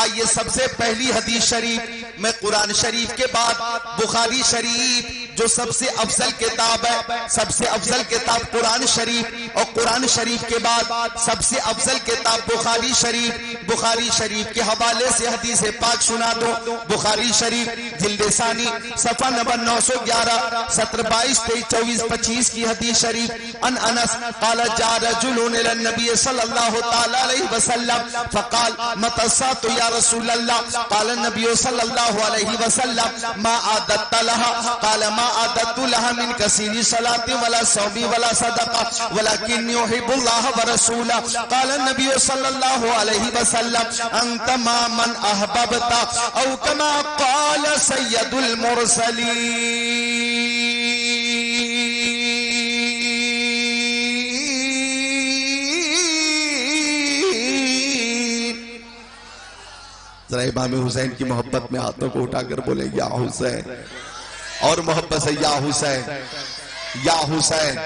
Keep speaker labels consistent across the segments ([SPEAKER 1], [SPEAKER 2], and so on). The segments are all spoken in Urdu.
[SPEAKER 1] آئیے سب سے پہلی حدیث شریف میں قرآن شریف کے بعد بخاری شریف جو سب سے افضل کتاب ہے، سب سے افضل کتاب قرآن شریف، اور قرآن شریف کے بعد سب سے افضل کتاب بخاری شریف، بخاری شریف کے حوالے سے حدیث پاک سنا دو۔ بخاری شریف جلد ثانی صفحہ نمبر 911 17 22 23 24 25 کی حدیث شریف۔ ان انس قال جاء رجل الى النبي صلى الله تعالى عليه وسلم فقال متى الساعة يا رسول الله؟ قال النبي صلى الله عليه وسلم ما عادت لها؟ قال ما عادت لها من كثير صلاة ولا صوم ولا صدقة ولكن يحب الله ورسوله. قال النبي صلى الله عليه وسلم انت ما من احببت او كما قال سید المرسلین۔ ذرا امام حسین کی محبت میں ہاتھوں کو اٹھا کر بولے یا حسین، اور محبت سے یا حسین یا حسین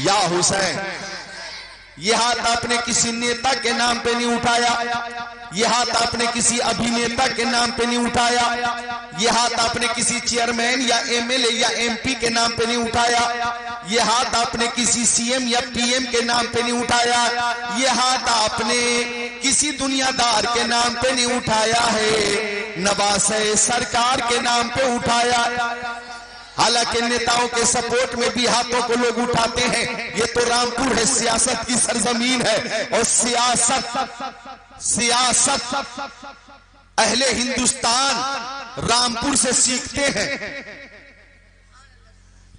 [SPEAKER 1] یا حسین۔ یہ ہاتھ آپ نے کسی نیتا کے نام پہ نہیں اٹھایا، یہ ہاتھ آپ نے کسی ابھینیتا کے نام پہ نہیں اٹھایا، یہ ہاتھ آپ نے کسی چیئرمین یا ایم ایل اے یا ایم پی کے نام پہ نہیں اٹھایا، یہ ہاتھ آپ نے کسی سی ایم یا پی ایم کے نام پہ نہیں اٹھایا، یہ ہاتھ آپ نے کسی دنیا دار کے نام پہ نہیں اٹھایا ہے، نواز سرکار کے نام پہ اٹھایا۔ حالانکہ نیتاؤں کے سپورٹ میں بھی ہاتھوں کو لوگ اٹھاتے ہیں، یہ تو رامپور ہے، سیاست کی سرزمین ہے، اور سیاست اہل ہندوستان رامپور سے سیکھتے ہیں،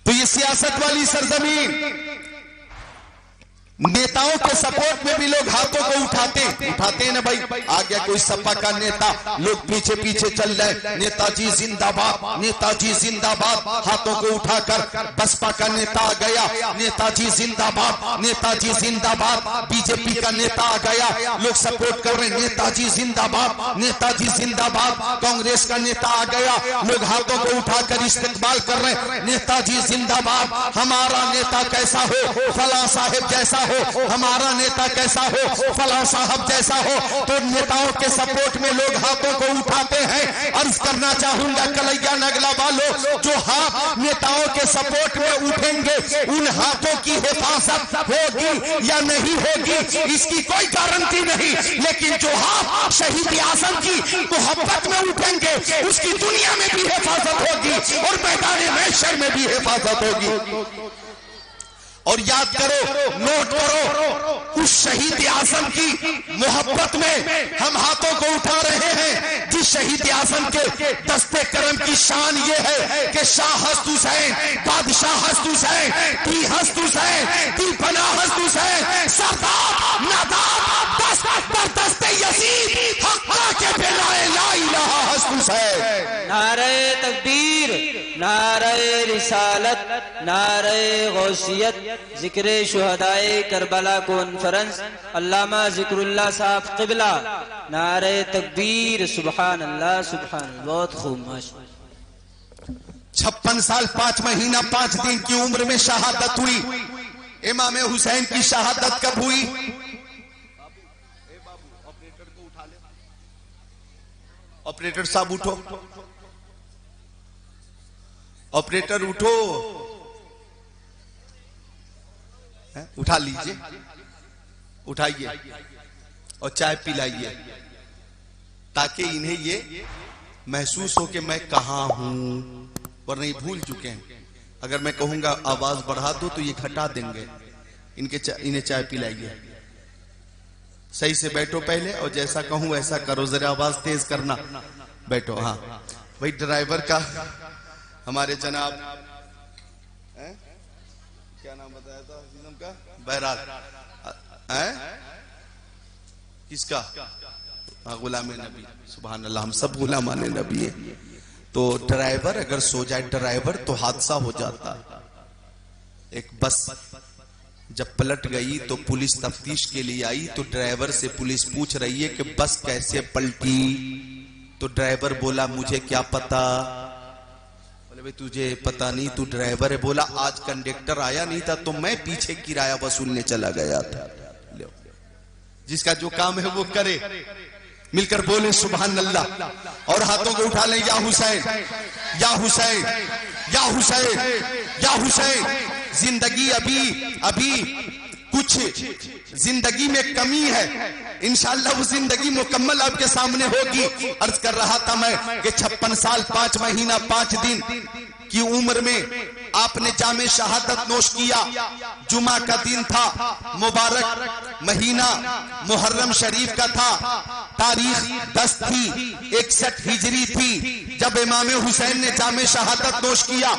[SPEAKER 1] تو یہ سیاست والی سرزمین، نیتاؤں کے سپورٹ میں بھی لوگ ہاتھوں کو اٹھاتے ہیں نا بھائی۔ آ گیا کوئی سپا کا نیتا، لوگ پیچھے پیچھے چل رہے، نیتا جی زندہ باد، نیتا جی زندہ باد، ہاتھوں کو اٹھا کر۔ بسپا کا نیتا آ گیا، نیتا جی زندہ باد، نیتا جی زندہ باد۔ بی جے پی کا نیتا آ گیا، لوگ سپورٹ کر رہے ہیں، نیتا جی زندہ باد، نیتا جی زندہ باد۔ کانگریس کا نیتا آ گیا، لوگ ہاتھوں کو اٹھا کر استقبال کر رہے ہیں، نیتا جی زندہ باد۔ ہمارا نیتا کیسا ہو؟ فلاں صاحب جیسا ہو، ہمارا نیتا کیسا ہو؟ فلاں صاحب جیسا ہو۔ تو نیتاؤں کے سپورٹ میں لوگ ہاتھوں کو اٹھاتے ہیں۔ عرض کرنا چاہوں گا کلیا نگلا والوں، جو ہاتھ نیتاؤں کے سپورٹ میں اٹھیں گے ان ہاتھوں کی حفاظت ہوگی یا نہیں ہوگی اس کی کوئی گارنٹی نہیں، لیکن جو ہاتھ شہید اعظم کی محبت میں اٹھیں گے اس کی دنیا میں بھی حفاظت ہوگی اور میدان محشر میں بھی حفاظت ہوگی۔ اور یاد کرو، نوٹ کرو، اس شہید اعظم کی محبت میں ہم ہاتھوں کو اٹھا رہے ہیں جس شہید اعظم کے دستے کرم کی شان یہ ہے کہ شاہ ہست حسین، بادشاہ ہست حسین، دی ہست حسین، دی پناہ ہست حسین، سردار ناداب دست بر دست یزید حقا کے پھیلائے لا الہ ہست حسین۔
[SPEAKER 2] نعرہ تکبیر، نعرہ رسالت، نعرہ غوثیت، ذکر شہدائے کربلا کانفرنس، علامہ ذکر اللہ صاحب قبلہ، نعرہ تکبیر، سبحان اللہ سبحان اللہ۔ بہت خوب، ماشاءاللہ۔
[SPEAKER 1] 56 سال 5 مہینہ 5 دن کی عمر میں شہادت ہوئی۔ امام حسین کی شہادت کب ہوئی؟ آپریٹر صاحب اٹھو، آپریٹر اٹھو، اٹھا لیجئے، اٹھائیے اور چائے پلائیے تاکہ انہیں یہ محسوس ہو کہ میں کہاں ہوں، ورنہ یہ بھول چکے ہیں۔ اگر میں کہوں گا آواز بڑھا دو تو یہ گھٹا دیں گے۔ انہیں چائے پلائیے، صحیح سے بیٹھو پہلے، اور جیسا کہوں ویسا کرو، ذرا آواز تیز کرنا۔ بیٹھو۔ ہاں بھائی، ڈرائیور کا ہمارے جناب کیا نام بتایا تھا کا؟ بہرحال کس کا؟ غلام نبی، سبحان اللہ، ہم سب غلامان نبی ہیں۔ تو ڈرائیور اگر سو جائے ڈرائیور تو حادثہ ہو جاتا ہے۔ ایک بس جب پلٹ گئی تو پولیس تفتیش کے لیے آئی، تو ڈرائیور سے پولیس پوچھ رہی ہے کہ بس کیسے پلٹی؟ تو ڈرائیور بولا مجھے کیا پتا۔ بولے بھئی تجھے پتا نہیں، تو ڈرائیور ہے۔ بولا آج کنڈکٹر آیا نہیں تھا تو میں پیچھے کرایہ وصولنے چلا گیا تھا۔ جس کا جو کام ہے وہ کرے، مل کر بولیں سبحان اللہ، اور ہاتھوں کو اٹھا لیں، یا حسین یا حسین یا حسین یا حسین۔ زندگی ابھی کچھ زندگی میں کمی ہے، انشاءاللہ وہ زندگی مکمل آپ کے سامنے ہوگی۔ عرض کر رہا تھا میں کہ 56 سال 5 مہینہ 5 دن کی عمر میں آپ نے جام شہادت نوش کیا۔ جمعہ کا دن تھا، مبارک مہینہ محرم شریف کا تھا، تاریخ 10 تھی، 61 ہجری تھی جب امام حسین نے جام شہادت نوش کیا۔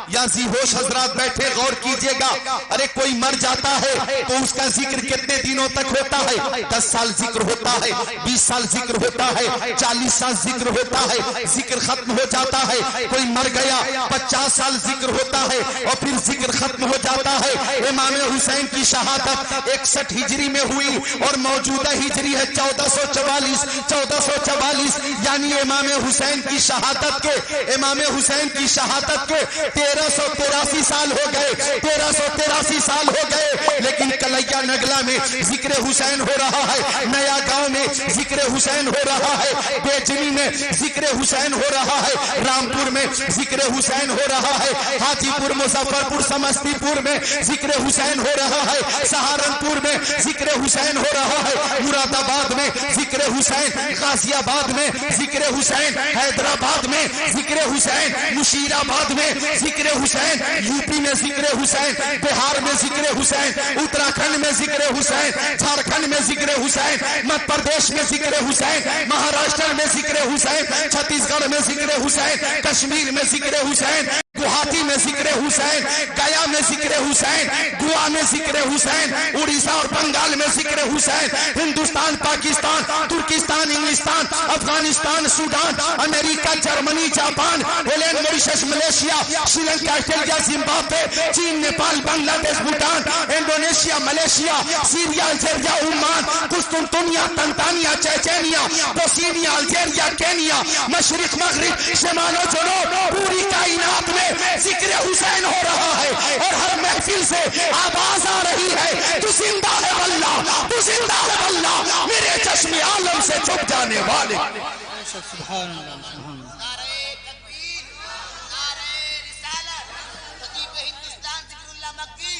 [SPEAKER 1] یا ذی ہوش حضرات بیٹھے غور کیجئے گا، ارے کوئی مر جاتا ہے تو اس کا ذکر کتنے دنوں تک ہوتا ہے؟ 10 سال ذکر ہوتا ہے، 20 سال ذکر ہوتا ہے، 40 سال ذکر ہوتا ہے، ذکر ختم ہو جاتا ہے۔ کوئی مر گیا 50 سال ذکر ہوتا ہے اور پھر ذکر ختم ہو جاتا ہے۔ امام حسین کی شہادت 61 ہجری میں ہوئی اور موجودہ ہجری ہے 1444 یعنی امام حسین کی شہادت کے 1383 سال ہو گئے، 1383 سال ہو گئے۔ لیکن کلیا نگلا میں ذکر حسین ہو رہا ہے، نیا گاؤں میں ذکر حسین ہو رہا ہے، بیجنی میں ذکر حسین ہو رہا ہے، رامپور میں ذکر حسین ہو رہا ہے، حاجی پور مظفرپور سمستی پور میں ذکر حسین ہو رہا ہے، سہارنپور میں ذکر حسین ہو رہا ہے، مراد آباد میں ذکر حسین، غازی آباد میں ذکر حسین، حیدرآباد میں ذکر حسین، مشیر آباد میں ذکر حسین، یو پی میں ذکر حسین، بہار میں ذکر حسین، اتراکھنڈ میں ذکر حسین، جھارکھنڈ میں ذکر حسین، مدھیہ پردیش میں ذکر حسین، مہاراشٹر میں ذکر حسین، چھتیس گڑھ میں ذکر حسین، کشمیر میں ذکر حسین، گوہاٹی میں ذکر حسین، گیا میں ذکر حسین، گوا میں ذکر حسین، اڑیسہ اور بنگال میں ذکر حسین، ہندوستان، پاکستان، ترکستان، انگلستان، افغانستان، سوڈان، امریکہ، Germany, Japan, Holland, Mauritius, Malaysia, Sri Lanka, Australia, Zimbabwe, چین، Nepal, Bangladesh, Bhutan, Indonesia, Malaysia, Syria, Algeria, Oman, قسطنطنیہ، Tanzania, Chechnya, Bosnia, Algeria, Kenya, مشرق، مغرب، شمال و جنوب، پوری کائنات میں ذکر حسین ہو رہا ہے اور ہر محفل سے آواز آ رہی ہے، تو زندہ ہے واللہ، تو زندہ ہے واللہ، میرے چشم عالم سے چھپ جانے والے۔
[SPEAKER 2] سبحان اللہ، سبحان اللہ۔
[SPEAKER 3] نعرہ تکبیر، نعرہ رسالت، خطیب ہندوستان ذکر اللہ مکی،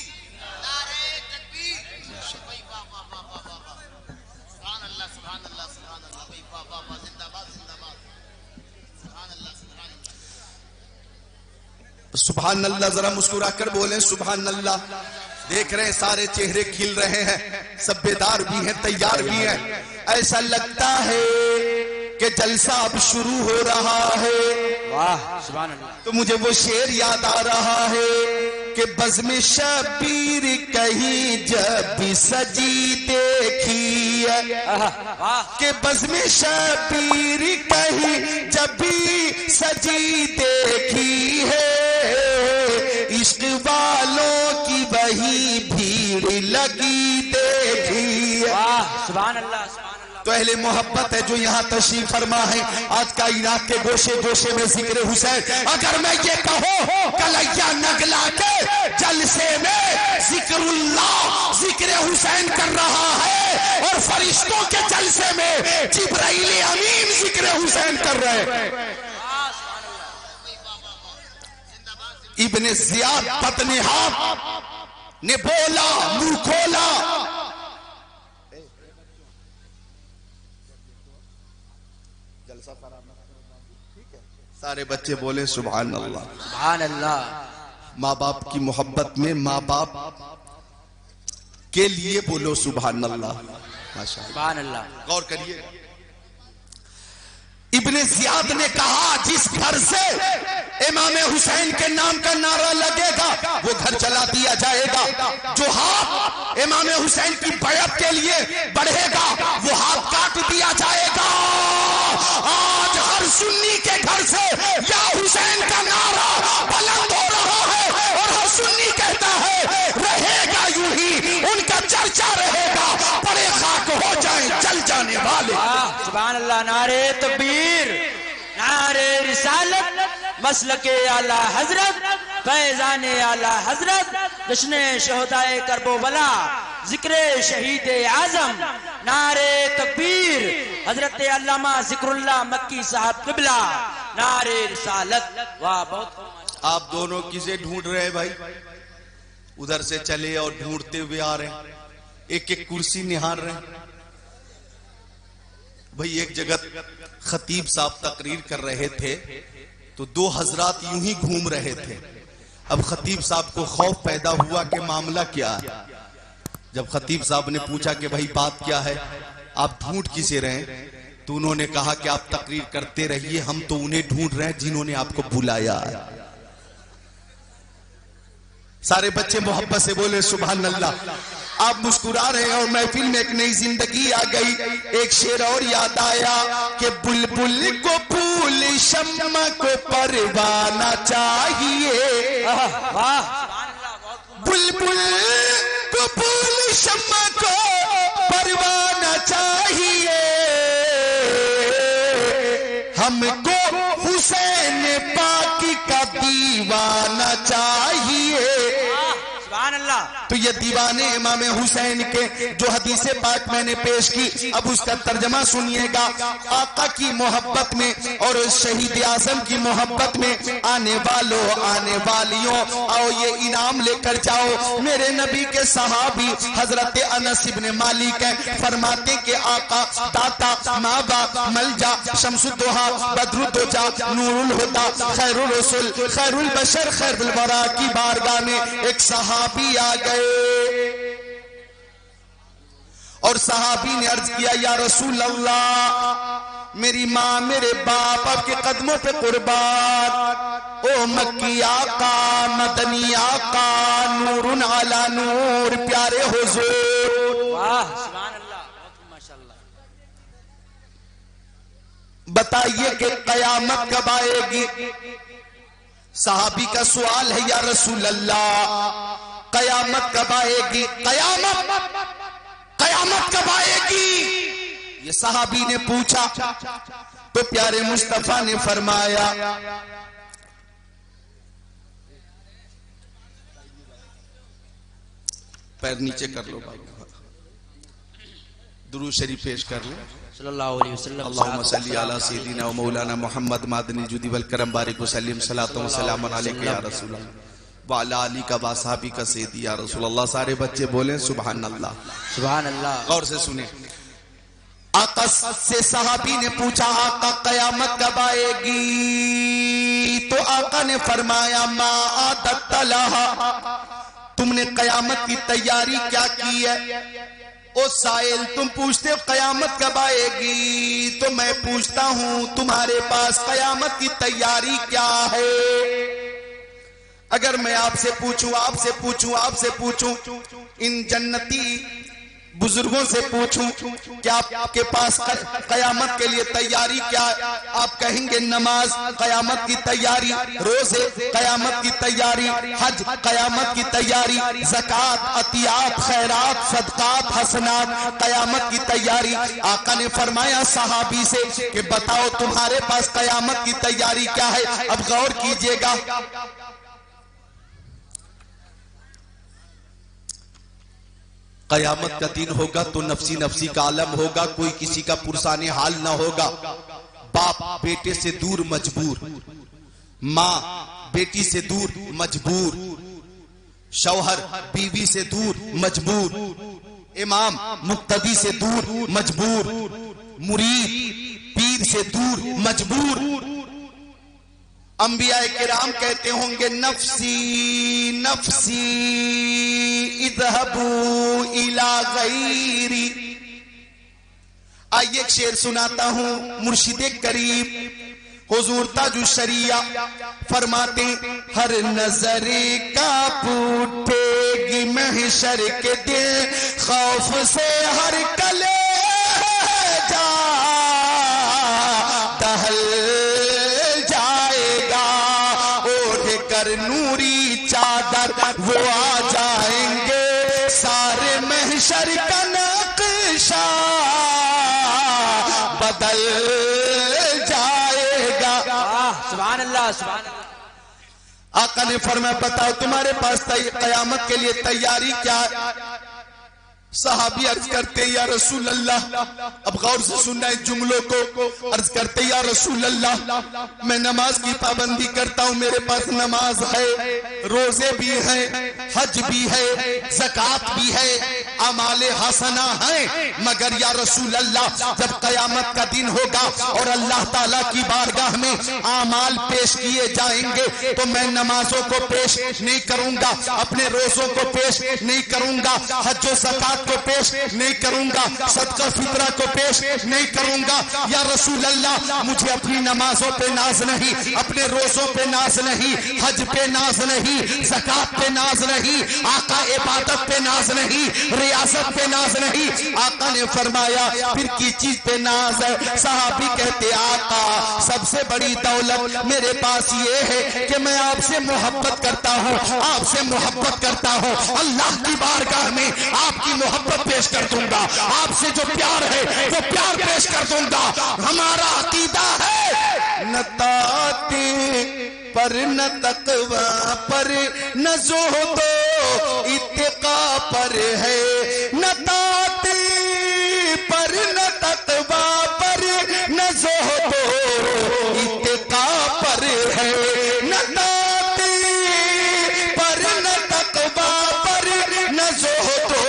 [SPEAKER 3] نعرہ تکبیر، واہ واہ واہ واہ واہ واہ، سبحان اللہ، سبحان اللہ، سبحان اللہ، واہ واہ واہ، زندہ باد، زندہ باد، سبحان اللہ، سبحان اللہ۔
[SPEAKER 1] سبحان اللہ، ذرا مسکرا کر بولیں سبحان اللہ۔ دیکھ رہے ہیں سارے چہرے کھل رہے ہیں، سب بیدار بھی ہیں، تیار بھی ہیں۔ ایسا لگتا ہے کہ جلسہ اب شروع ہو رہا ہے۔
[SPEAKER 2] واہ سبحان اللہ۔
[SPEAKER 1] تو مجھے وہ شعر یاد آ رہا ہے کہ بزم شبیر کہیں جب بھی سجی دیکھی ہے، کہ بزم شبیر کہیں جب بھی سجی دیکھی ہے، عشق والوں کی وہی بھیڑ لگی دیکھی ہے۔
[SPEAKER 2] سبحان اللہ، سبحان اللہ۔
[SPEAKER 1] تو اہل محبت ہے جو یہاں تشریف فرما ہے، آج کائنات کے گوشے گوشے میں ذکر حسین۔ اگر میں یہ کہوں کلیا نگلا کے جلسے میں ذکر اللہ ذکر حسین کر رہا ہے اور فرشتوں کے جلسے میں جبرائیل امین ذکر حسین کر رہے ہیں۔ ابن زیاد بطنہاب نے بولا، منہ کھولا، سارے بچے بولے سبحان اللہ،
[SPEAKER 2] سبحان اللہ۔
[SPEAKER 1] ماں باپ کی محبت میں ماں باپ کے لیے بولو سبحان اللہ، ماشاءاللہ،
[SPEAKER 2] سبحان اللہ۔
[SPEAKER 1] غور کریے۔ ابن زیاد نے کہا جس گھر سے امام حسین کے نام کا نعرہ لگے گا وہ گھر چلا دیا جائے گا، جو ہاتھ امام حسین کی بیعت کے لیے بڑھے گا وہ ہاتھ کاٹ دیا جائے گا۔ آج ہر سنی کے گھر سے یا حسین کا نعرہ بلند ہو رہا ہے اور ہر سنی کہتا ہے رہے گا یوں ہی، ان کا چرچا رہے گا، پڑے خاک ہو جائیں جل جانے والے۔
[SPEAKER 2] سبحان اللہ۔ نعرہ تکبیر، نعرہ رسالت، مسلک اعلی حضرت، فیضان اعلی حضرت، جشن شہدائے کرب و بلا، ذکر شہید اعظم، نعرہ تکبیر، حضرت علامہ ذکر اللہ مکی صاحب قبلہ نعرہ رسالت. واہ بہت.
[SPEAKER 1] آپ دونوں کسے ڈھونڈ رہے ہیں بھائی؟ ادھر سے چلے اور ڈھونڈتے ہوئے آ رہے ہیں, ایک ایک کرسی نہار رہے ہیں. بھائی ایک جگہ خطیب صاحب تقریر کر رہے تھے تو دو حضرات یوں ہی گھوم رہے تھے. اب خطیب صاحب کو خوف پیدا ہوا کہ معاملہ کیا ہے. جب خطیب صاحب نے پوچھا کہ بھائی بات کیا ہے, آپ ڈھونڈ کسے رہے ہیں, تو انہوں نے کہا کہ آپ تقریر کرتے رہیے, ہم تو انہیں ڈھونڈ رہے ہیں جنہوں نے آپ کو بلایا ہے. سارے بچے محبت سے بولے سبحان اللہ. آپ مسکرا رہے ہیں اور محفل میں ایک نئی زندگی آ گئی. ایک شعر اور یاد آیا کہ بلبل کو پھول شمع کو پروانہ چاہیے. بلبل کو پھول شمع کو پروانہ چاہیے, ہم کو حسین پاک کا دیوانہ چاہیے. تو یہ دیوانے امام حسین کے جو حدیث پاک میں نے پیش کی, اب اس کا ترجمہ سنیے گا. آقا کی محبت میں اور شہید اعظم کی محبت میں آنے والوں آنے والیوں آؤ یہ انعام لے کر جاؤ. میرے نبی کے صحابی حضرت انس بن مالک فرماتے کہ آقا داتا مابا ملجا شمس الدوحا بدر الدجا نور الہدی خیر الرسل خیر البشر خیر الورا کی بارگاہ میں ایک صحابی آ گئے اور صحابی نے عرض کیا یا رسول اللہ میری ماں میرے باپ آپ کے قدموں پہ قربان. او مکی آقا مدنی آقا نور علی نور پیارے حضور.
[SPEAKER 2] واہ سبحان اللہ ماشاءاللہ.
[SPEAKER 1] بتائیے کہ قیامت کب آئے گی؟ صحابی کا سوال ہے یا رسول اللہ قیامت کب آئے گی؟ قیامت کب آئے گی یہ صحابی نے پوچھا. تو پیارے مصطفیٰ نے فرمایا پیر نیچے کر لو بھائی, درود شریف پیش کر لو.
[SPEAKER 2] صلی اللہ علیہ وسلم.
[SPEAKER 1] اللہم صلی علی سیدنا و مولانا محمد مادن الجود والکرم بارک وسلم صلاۃ و سلام علیک یا رسول اللہ وعلی علی کا واصحابی کا سیدی یا رسول اللہ. سارے بچے بولیں سبحان اللہ
[SPEAKER 2] سبحان اللہ.
[SPEAKER 1] غور سے سنیں. آقا سے صحابی نے پوچھا آقا قیامت کب آئے گی؟ تو آقا نے فرمایا ما عادت لہا, تم نے قیامت کی تیاری کیا کی ہے؟ او سائل تم پوچھتے ہو قیامت کب آئے گی, تو میں پوچھتا ہوں تمہارے پاس قیامت کی تیاری کیا ہے؟ اگر میں آپ سے پوچھوں ان جنتی بزرگوں سے پوچھوں کہ آپ کے پاس قیامت کے لیے تیاری کیا ہے, آپ کہیں گے نماز قیامت کی تیاری, روزے قیامت کی تیاری, حج قیامت کی تیاری, زکوٰۃ عطیات خیرات صدقات حسنات قیامت کی تیاری. آقا نے فرمایا صحابی سے کہ بتاؤ تمہارے پاس قیامت کی تیاری کیا ہے؟ اب غور کیجئے گا. قیامت کا دن ہوگا تو نفسی نفسی کا عالم ہوگا, کوئی کسی کا پرسان حال نہ ہوگا. باپ بیٹے سے دور مجبور, ماں بیٹی سے دور مجبور, شوہر بیوی سے دور مجبور, امام مقتدی سے دور مجبور, مرید پیر سے دور مجبور. انبیاء کرام کہتے ہوں گے نفسی نفسی اذهبوا الى غیری. آئیے ایک شعر سناتا ہوں. مرشد کریم حضور تاج الشریعہ فرماتے ہر نظر کا پوٹے گی محشر کے دن, خوف سے ہر کلے جا دہل نوری چادر وہ آ جائیں گے, سارے محشر کا نقشہ بدل جائے گا.
[SPEAKER 2] سبحان اللہ سبحان اللہ.
[SPEAKER 1] آقا نے فرمایا بتاؤ تمہارے پاس قیامت کے لیے تیاری کیا ہے؟ صحابی عرض کرتے یا رسول اللہ، اب غور سے سننا ہے جملوں کو، عرض کرتے یا رسول اللہ میں نماز کی پابندی کرتا ہوں، میرے پاس نماز ہے، روزے بھی ہیں، حج بھی ہے، زکوٰۃ بھی ہے، اعمال حسنہ ہیں، مگر یا رسول اللہ جب قیامت کا دن ہوگا اور اللہ تعالیٰ کی بارگاہ میں اعمال پیش کیے جائیں گے تو میں نمازوں کو پیش نہیں کروں گا، اپنے روزوں کو پیش نہیں کروں گا، حج و زکوٰۃ کو پیش نہیں کروں گا، صدقہ فطرہ کو پیش نہیں کروں گا۔ یا رسول اللہ مجھے اپنی نمازوں پہ ناز نہیں، اپنے روزوں پہ ناز نہیں، حج پہ ناز نہیں، زکوٰۃ پہ ناز نہیں، آقا عبادت پہ ناز نہیں، ریاست پہ ناز نہیں۔ آقا نے فرمایا پھر کی چیز پہ ناز ہے؟ صحابی کہتے آقا سب سے بڑی دولت میرے پاس یہ ہے کہ میں آپ سے محبت کرتا ہوں، آپ سے محبت کرتا ہوں، اللہ کی بارگاہ میں آپ کی محبت پیش کر دوں گا، آپ سے جو پیار ہے وہ پیار پیش کر دوں گا۔ ہمارا عقیدہ ہے نہ طاعت پر نہ تقوی پر نہ زہد و اتقا پر ہے، نہ طاعت پر نہ تقوی پر نہ زہد و اتقا پر ہے، نہ طاعت پر نہ تقوی پر نہ زہد و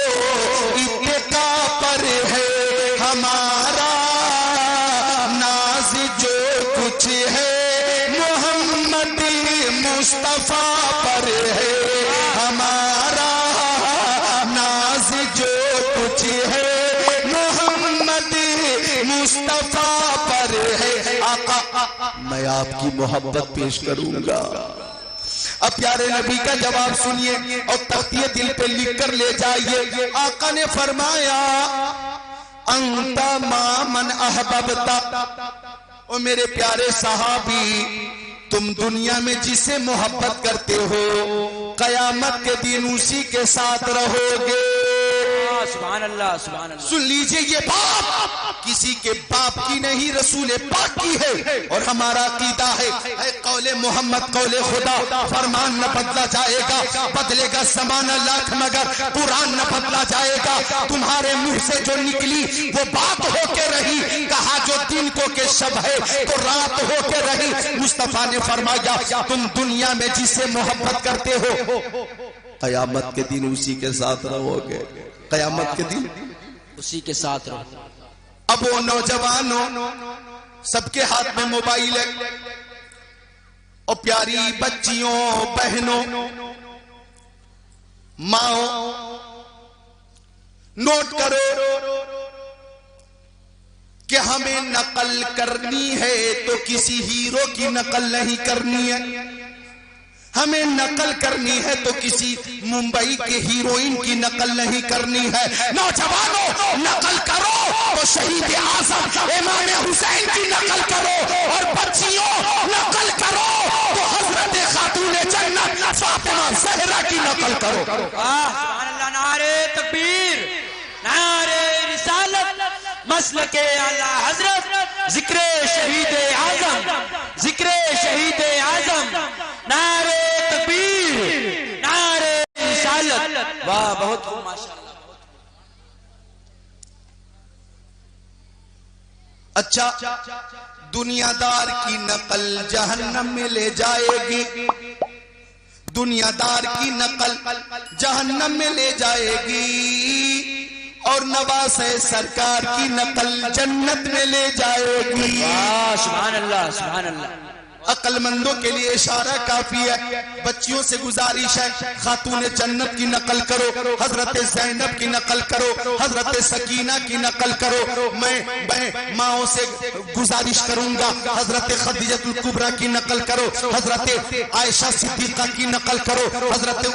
[SPEAKER 1] اتقا پر ہے۔ ہمارا ناز جو کچھ ہے محمد مصطفیٰ پر ہے، ہمارا ناز جو کچھ ہے محمد مصطفیٰ پر ہے۔ آقا میں آپ کی محبت پیش کروں گا۔ اب پیارے نبی کا جواب سنیے اور تختیہ دل پہ لکھ کر لے جائیے۔ آقا نے فرمایا انت ما من احببتا، او میرے پیارے صحابی تم دنیا میں جسے محبت کرتے ہو قیامت کے دن اسی کے ساتھ رہو گے۔
[SPEAKER 2] سبحان اللہ سبحان اللہ۔
[SPEAKER 1] سن لیجئے یہ بات کسی کے باپ کی نہیں رسول پاک کی ہے، اور ہمارا عقیدہ ہے اے قول محمد قول خدا، فرمان نہ بدلا جائے گا، بدلے گا زمانہ لاکھ مگر قرآن نہ بدلا جائے گا۔ تمہارے منہ سے جو نکلی وہ بات ہو کے رہی، کہا جو دن کو کہ شب ہے تو رات ہو کے رہی۔ مصطفیٰ نے فرمایا تم دنیا میں جسے محبت کرتے ہو قیامت کے دن اسی کے ساتھ رہو گے، قیامت کے دن
[SPEAKER 2] اسی کے ساتھ رہو۔
[SPEAKER 1] اب وہ نوجوانوں سب کے ہاتھ میں موبائل ہے، اور پیاری بچیوں بہنوں ماں نوٹ کرو کہ ہمیں نقل کرنی ہے تو کسی ہیرو کی نقل نہیں کرنی ہے، ہمیں نقل کرنی ہے تو کسی ممبئی کے ہیروئن کی نقل نہیں کرنی ہے۔ نوجوانوں نقل کرو تو شہید اعظم امام حسین کی نقل کرو، اور بچیوں نقل کرو تو حضرت خاتون جنت فاطمہ زہرا کی نقل کرو۔
[SPEAKER 2] سبحان اللہ، نعرہ تکبیر، نعرہ رسالت، مسلک اعلی حضرت، ذکر شہید اعظم، ذکر شہید اعظم، نعرہ تکبیر، نعرہ رسالت۔ واہ بہت خوب ماشاءاللہ۔
[SPEAKER 1] اچھا دنیا دار کی نقل جہنم میں لے جائے گی، دنیا دار کی نقل جہنم میں لے جائے گی، اور نواز سرکار کی نقل جنت میں لے جائے گی۔
[SPEAKER 2] سبحان اللہ سبحان اللہ۔
[SPEAKER 1] عقل مندوں کے لیے اشارہ کافی ہے، بچیوں سے گزارش ہے خاتون جنت کی نقل کرو، حضرت زینب کی نقل کرو، حضرت سکینہ کی نقل کرو۔ میں ماؤں سے گزارش کروں گا حضرت خدیجہ الکبریٰ کی نقل کرو، حضرت عائشہ صدیقہ کی نقل کرو، حضرت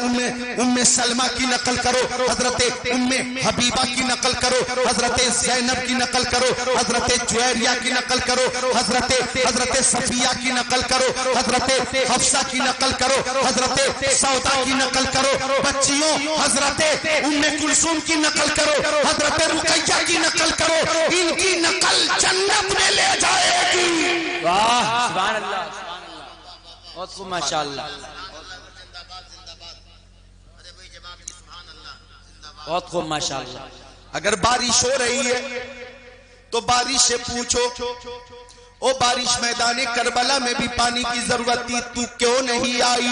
[SPEAKER 1] ام سلمہ کی نقل کرو، حضرت ام حبیبہ کی نقل کرو، حضرت زینب کی نقل کرو، حضرت جویریہ کی نقل کرو، حضرت صفیہ کی نقل کرو، حضرت حفصہ کی نقل کرو، حضرت سودا کی نقل کرو۔ بچیوں حضرت ام کلثوم کی نقل کرو، حضرت رقیہ کی نقل کرو، ان کی نقل جنت میں لے جائے گی۔
[SPEAKER 2] واہ سبحان اللہ سبحان اللہ، بہت خوب ماشاءاللہ۔ بہت خوب ماشاءاللہ.
[SPEAKER 1] اگر بارش ہو رہی ہے تو بارش سے پوچھو او بارش میدان کربلا میں بھی پانی کی ضرورت تھی، تو کیوں نہیں آئی؟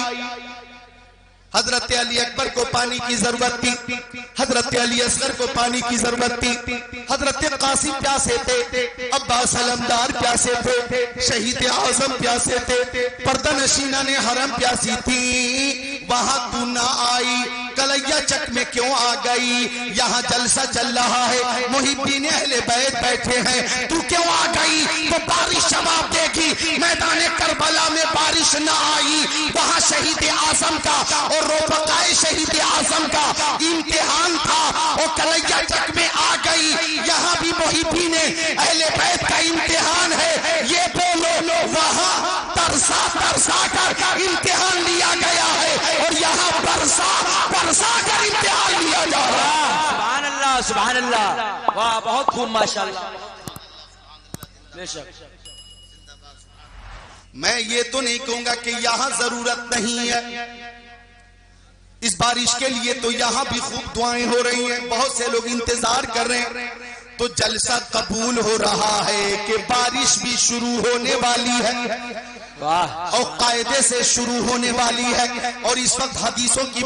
[SPEAKER 1] حضرت علی اکبر کو پانی کی ضرورت تھی، حضرت علی اصغر کو پانی کی ضرورت تھی، حضرت قاسم پیاسے تھے، عباس علمدار پیاسے تھے، شہید اعظم پیاسے تھے، پردہ نشینہ نے حرم پیاسی تھی، وہاں تو نہ آئی، کلیا چک میں کیوں آ گئی؟ یہاں جلسہ چل رہا ہے، محبین اہل بیت بیٹھے ہیں، تو کیوں آ گئی؟ تو بارش جواب دے گی، میدان کربلا میں بارش نہ آئی، وہاں شہید اعظم کا اور رفقائے شہید اعظم کا امتحان تھا، اور کلیا چک میں آ گئی، یہاں بھی محبین اہل بیت کا امتحان ہے، یہ بولو وہاں ترسا ترسا کر امتحان لیا گیا ہے، اور یہاں برسا برسا کر امتحان لیا جا رہا ہے.
[SPEAKER 2] سبحان اللہ سبحان اللہ. واہ بہت خوب ماشاءاللہ. بے شک.
[SPEAKER 1] میں یہ تو نہیں کہوں گا کہ یہاں ضرورت نہیں ہے اس بارش کے لیے، تو یہاں بھی خوب دعائیں ہو رہی ہیں، بہت سے لوگ انتظار کر رہے ہیں، تو جلسہ قبول ہو رہا ہے کہ بارش بھی شروع ہونے والی ہے اور قاعدے سے شروع ہونے والی ہے، اور اس وقت حدیثوں کی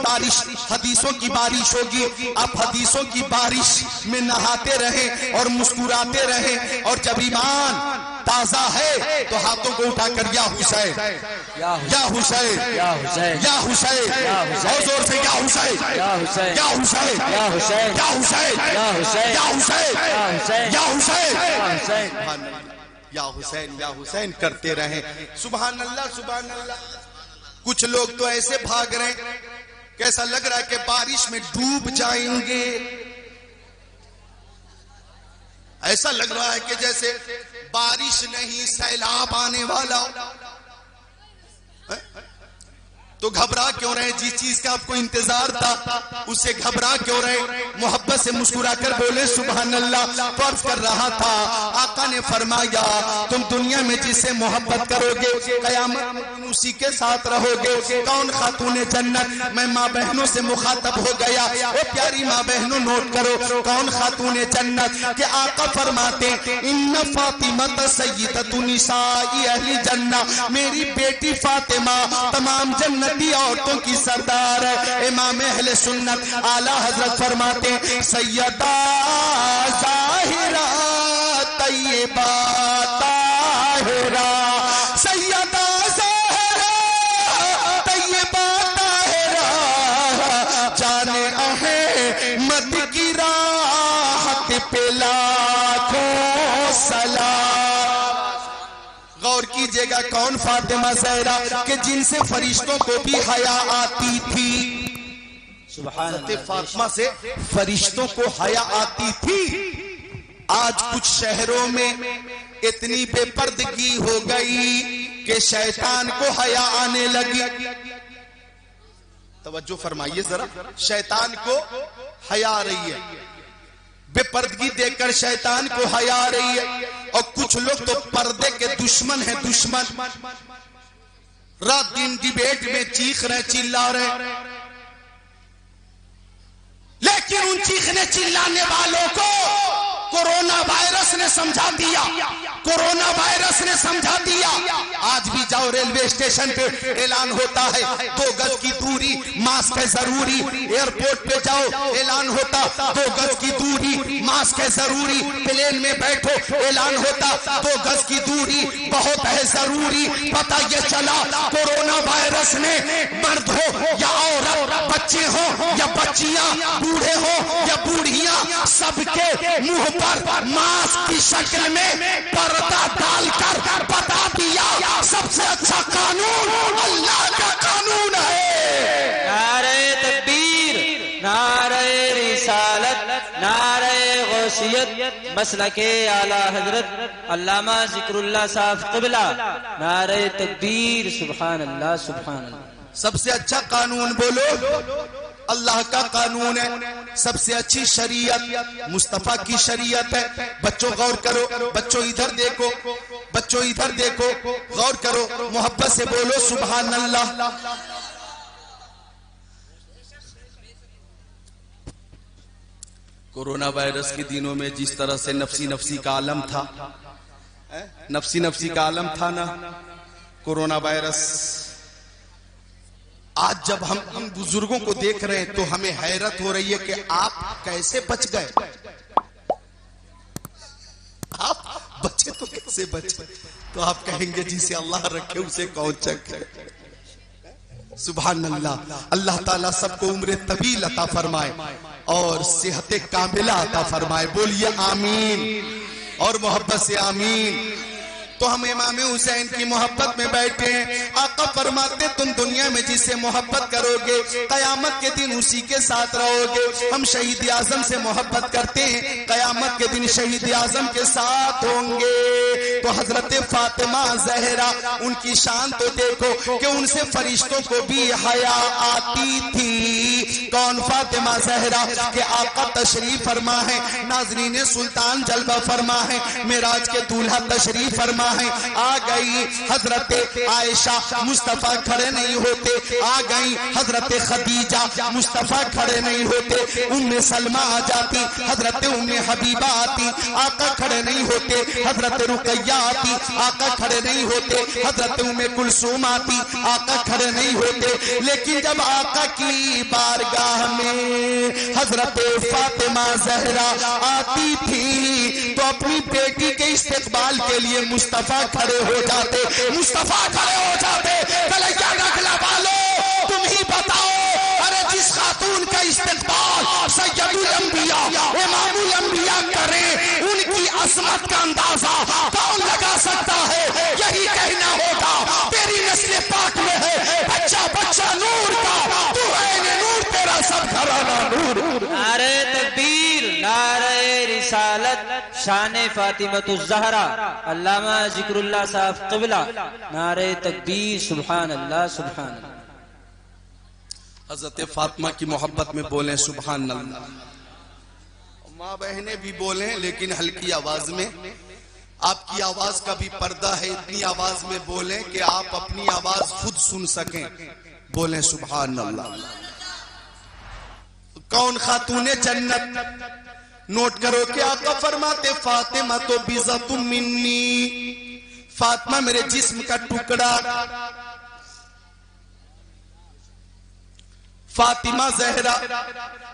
[SPEAKER 1] بارش ہوگی. آپ حدیثوں کی بارش میں نہاتے رہیں اور مسکراتے رہیں، اور جب ایمان تازہ ہے تو ہاتھوں کو اٹھا کر یا حسین یا حسین یا حسین یا حسین، بہت زور سے یا حسین یا حسین یا حسین یا حسین یا حسین یا حسین یا حسین یا حسین یا حسین یا حسین کرتے رہیں. سبحان اللہ سبحان اللہ. کچھ لوگ تو ایسے بھاگ رہے ہیں کہ ایسا لگ رہا ہے کہ بارش میں ڈوب جائیں گے، ایسا لگ رہا ہے کہ جیسے بارش نہیں سیلاب آنے والا. تو گھبرا کیوں رہے؟ جس چیز کا آپ کو انتظار تھا اس سے گھبرا کیوں رہے؟ محبت سے مسکرا کر بولے سبحان اللہ. فرض کر رہا تھا، آقا نے فرمایا تم دنیا میں جس سے محبت کرو گے قیامت میں اسی کے ساتھ رہو گے. کون خاتون جنت؟ میں ماں بہنوں سے مخاطب ہو گیا. او پیاری ماں بہنوں نوٹ کرو کون خاتون جنت؟ کہ آقا فرماتے ان فاطمہ سیدۃ نساء اہل جنہ، میری بیٹی فاطمہ تمام جنت عورتوں کی سردار ہے. امام اہل سنت اعلیٰ حضرت فرماتے ہیں سیدہ ظاہرہ طیبہ طاہرہ، سیدہ ظاہرہ طیبہ طاہرہ، جانے احمد کی راحت پہ لاکھوں سلام. غور کیجئے گا کون فاطمہ زہرا کہ جن سے فرشتوں کو بھی حیا آتی تھی.
[SPEAKER 2] سبحان
[SPEAKER 1] حضرت
[SPEAKER 2] اللہ.
[SPEAKER 1] فاطمہ سے فرشتوں کو حیا آتی تھی. آج کچھ شہروں میں اتنی بے پردگی ہو گئی کہ شیطان کو حیا آنے لگی. توجہ فرمائیے ذرا، شیطان کو حیا آ رہی ہے، بے پردگی دیکھ کر شیطان کو حیا آ رہی ہے. اور کچھ لوگ تو پردے کے دشمن ہیں، دشمن رات دن ڈیبیٹ میں چیخ رہے چلا رہے، لیکن ان چیخنے چلانے والوں کو کورونا وائرس نے سمجھا دیا، کورونا وائرس نے سمجھا دیا. آج بھی جاؤ ریلوے اسٹیشن پہ اعلان ہوتا ہے 2 گز کی دوری، ماسک ہے ضروری. ایئرپورٹ پہ جاؤ اعلان ہوتا 2 گز کی دوری، ماسک ہے ضروری. پلین میں بیٹھو اعلان ہوتا 2 گز کی دوری بہت ہے ضروری. پتہ یہ چلا کورونا وائرس نے مرد ہو یا عورت، بچے ہوں یا بچیاں، بوڑھے ہوں یا بوڑھیاں، سب کے منہ پر ماسک کی شکل میں پردہ ڈال کر بتا دیا سب سے اچھا قانون اللہ کا قانون ہے.
[SPEAKER 2] نعرہ تکبیر، نعرہ رسالت، نعرہ غوثیت، مسلک اعلیٰ حضرت علامہ ذکر اللہ صاحب قبلہ. نعرہ تکبیر. سبحان اللہ سبحان اللہ.
[SPEAKER 1] سب سے اچھا قانون بولو اللہ کا قانون ہے. سب سے اچھی شریعت مصطفیٰ کی شریعت ہے. بچوں غور کرو، بچوں ادھر دیکھو، بچوں ادھر دیکھو، غور کرو، محبت سے بولو سبحان اللہ. کورونا وائرس کے دنوں میں جس طرح سے نفسی نفسی کا عالم تھا، نفسی نفسی کا عالم تھا نا کورونا وائرس، آج جب ہم بزرگوں کو دیکھ رہے ہیں تو ہمیں حیرت ہو رہی ہے کہ آپ کیسے بچ گئے، آپ بچے تو کیسے بچے؟ تو آپ کہیں گے جسے اللہ رکھے اسے کون چکے۔ سبحان اللہ، اللہ تعالیٰ سب کو عمر طویل عطا فرمائے اور صحت کاملہ عطا فرمائے، بولیے آمین اور محبت سے آمین۔ تو ہم امام حسین کی محبت میں بیٹھے ہیں، آقا فرماتے تم دنیا میں جس سے محبت کرو گے قیامت کے دن اسی کے ساتھ رہو گے۔ ہم شہید اعظم سے محبت کرتے ہیں، قیامت کے دن شہید اعظم کے ساتھ ہوں گے۔ تو حضرت فاطمہ زہرا ان کی شان تو دیکھو کہ ان سے فرشتوں کو بھی حیا آتی تھی۔ کون فاطمہ زہرا کہ آقا تشریف فرما ہے، ناظرین سلطان جلوہ فرما ہے، معراج کے دولہا تشریف فرما ہے، آ گئی حضرت عائشہ مصطفیٰ کھڑے نہیں ہوتے، آ گئی حضرت خدیجہ مصطفیٰ کھڑے نہیں ہوتے، ام سلمہ آ جاتی، حضرت ام حبیبہ آتی، آقا کھڑے نہیں ہوتے، حضرت رقیہ آتی، آقا کھڑے نہیں ہوتے، حضرت ام کلثوم آتی، آقا کھڑے نہیں ہوتے۔ لیکن جب آقا کی بارگاہ میں حضرت فاطمہ زہرا آتی تھی تو اپنی بیٹی کے استقبال کے لیے مصطفیٰ کھڑے ہو جاتے، مصطفیٰ کھڑے ہو جاتے، کلیجہ رکھلا والو تم ہی بتاؤ، ارے جس خاتون کا استقبال سید الانبیاء امام الانبیاء کریں ان کی عظمت کا اندازہ کون لگا سکتا ہے؟ یہی کہنا ہوگا تیری نسل پاک میں ہے بچہ بچہ نور کا، تو عین نور تیرا سب گھرانہ نور۔
[SPEAKER 2] نعرہ تکبیر، نعرہ رسالت، شان فاطمۃ الزہرا، علامہ ذکر اللہ صاحب قبلہ، نعرہ تکبیر، سبحان اللہ سبحان اللہ۔
[SPEAKER 1] حضرت فاطمہ کی محبت میں بولیں سبحان اللہ، ماں بہنیں بھی بولیں لیکن ہلکی آواز میں، آپ کی آواز کا بھی پردہ ہے، اتنی آواز میں بولیں کہ آپ اپنی آواز خود سن سکیں، بولیں سبحان اللہ۔ کون خاتون جنت؟ نوٹ کرو کہ آقا فرماتے فاطمہ تو بضعۃ منی، فاطمہ میرے جسم کا ٹکڑا۔ فاطمہ زہرا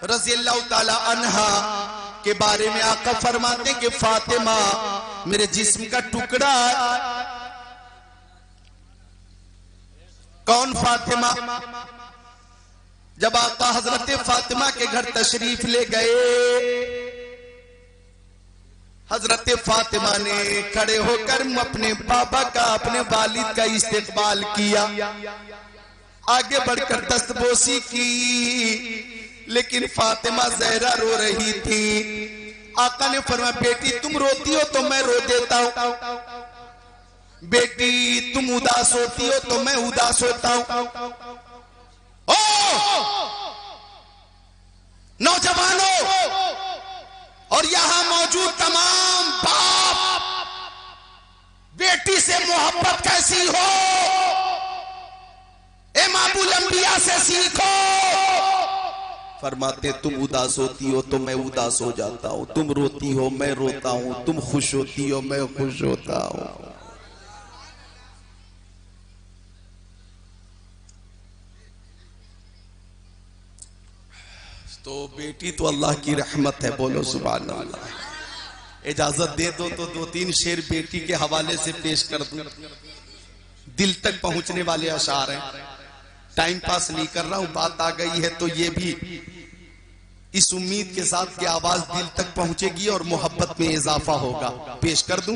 [SPEAKER 1] رضی اللہ تعالی عنہا کے بارے میں آقا فرماتے کہ فاطمہ میرے جسم کا ٹکڑا۔ کون فاطمہ؟ جب آقا حضرت فاطمہ کے گھر تشریف لے گئے، حضرت فاطمہ نے کھڑے ہو کر اپنے بابا کا، اپنے والد کا استقبال کیا، آگے بڑھ کر دست بوسی کی، لیکن فاطمہ زہرا رو رہی تھی۔ آقا نے فرمایا بیٹی تم روتی ہو تو میں رو دیتا ہوں، بیٹی تم اداس ہوتی ہو تو میں اداس ہوتا ہوں۔ نوجوانوں اور یہاں موجود تمام باپ، بیٹی سے محبت کیسی ہو امام الانبیاء سے سیکھو۔ فرماتے تم اداس ہوتی ہو تو میں اداس ہو جاتا ہوں، تم روتی ہو میں روتا ہوں، تم خوش ہوتی ہو میں خوش ہوتا ہوں۔ تو بیٹی تو اللہ کی رحمت ہے، بولو سبحان اللہ۔ اجازت دے دو تو دو تین شعر بیٹی کے حوالے سے پیش کر دوں، دل تک پہنچنے والے اشعار ہیں، ٹائم پاس نہیں کر رہا ہوں، بات آ گئی ہے تو یہ بھی اس امید کے ساتھ کہ آواز دل تک پہنچے گی اور محبت میں اضافہ ہوگا۔ پیش کر دوں،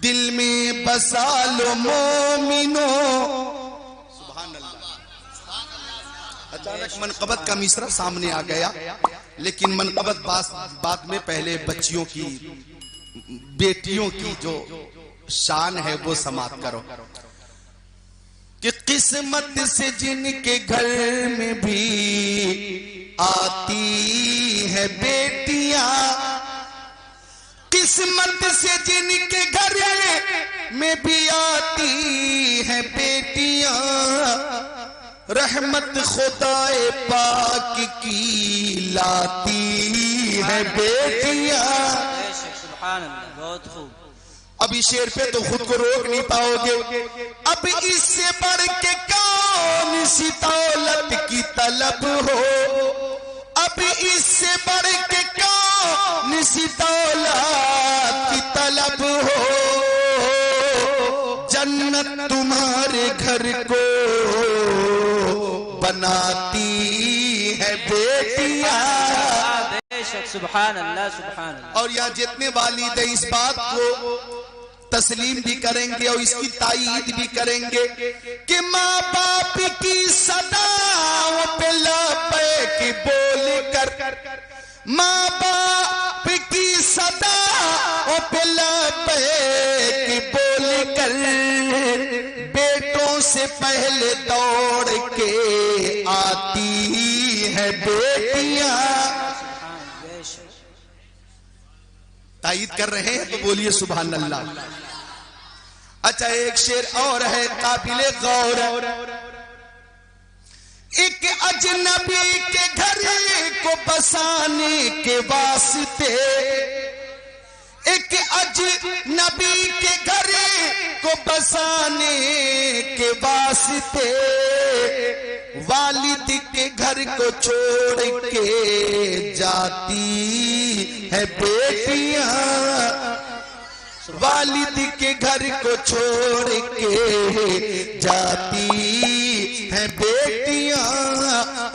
[SPEAKER 1] دل میں بسا لو مومنو، سبحان اللہ۔ اچانک منقبت کا مصرع سامنے آ گیا، لیکن منقبت بعد میں، پہلے بچیوں کی، بیٹیوں کی جو شان ہے وہ سماعت کرو کہ قسمت سے جن کے گھر میں بھی آتی ہے بیٹیاں، قسمت سے جن کے گھر میں بھی آتی ہے بیٹیاں، رحمت خدا پاک کی لاتی ہیں بیٹیاں.
[SPEAKER 2] سبحان اللہ، بہت خوب.
[SPEAKER 1] ابھی شعر پہ تو خود کو روک نہیں پاؤ گے. اب اس سے بڑھ کے کون سی دولت کی طلب ہو, اب اس سے بڑھ کے کون سی دولت کی طلب ہو, جنت تمہارے گھر کو بناتی ہے بیٹیاں.
[SPEAKER 2] سبحان اللہ سبحان اللہ.
[SPEAKER 1] اور یہاں جتنے والد ہیں اس بات کو تسلیم بھی کریں گے اور اس کی تائید بھی کریں گے کہ ماں باپ کی صداؤں پہ لبیک بول کر, ماں باپ کی صداؤں پہ لبیک بول کر بیٹوں سے پہلے دوڑ کے آتی ہے بیٹیاں. تائید کر رہے ہیں تو بولیے سبحان اللہ. اچھا ایک شعر اور ہے قابل غور. ایک اجنبی کے گھر کو بسانے کے واسطے, ایک اجنبی کے گھر کو بسانے کے واسطے والد کے گھر کو چھوڑ کے جاتی ہے بیٹیاں. والد کے گھر کو چھوڑ کے جاتی ہے بیٹیاں.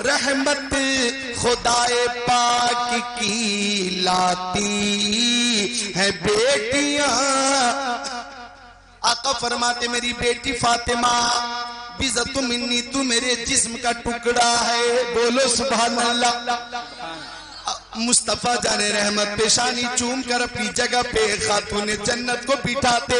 [SPEAKER 1] رحمت خدائے پاک کی لاتی ہے بیٹیاں. آقا فرماتے میری بیٹی فاطمہ بِزَتُ مِنِّی, تو میرے جسم کا ٹکڑا ہے. بولو سبحان اللہ. مصطفیٰ جان رحمت پیشانی چوم کر اپنی جگہ پہ خاتون جنت کو بٹھاتے.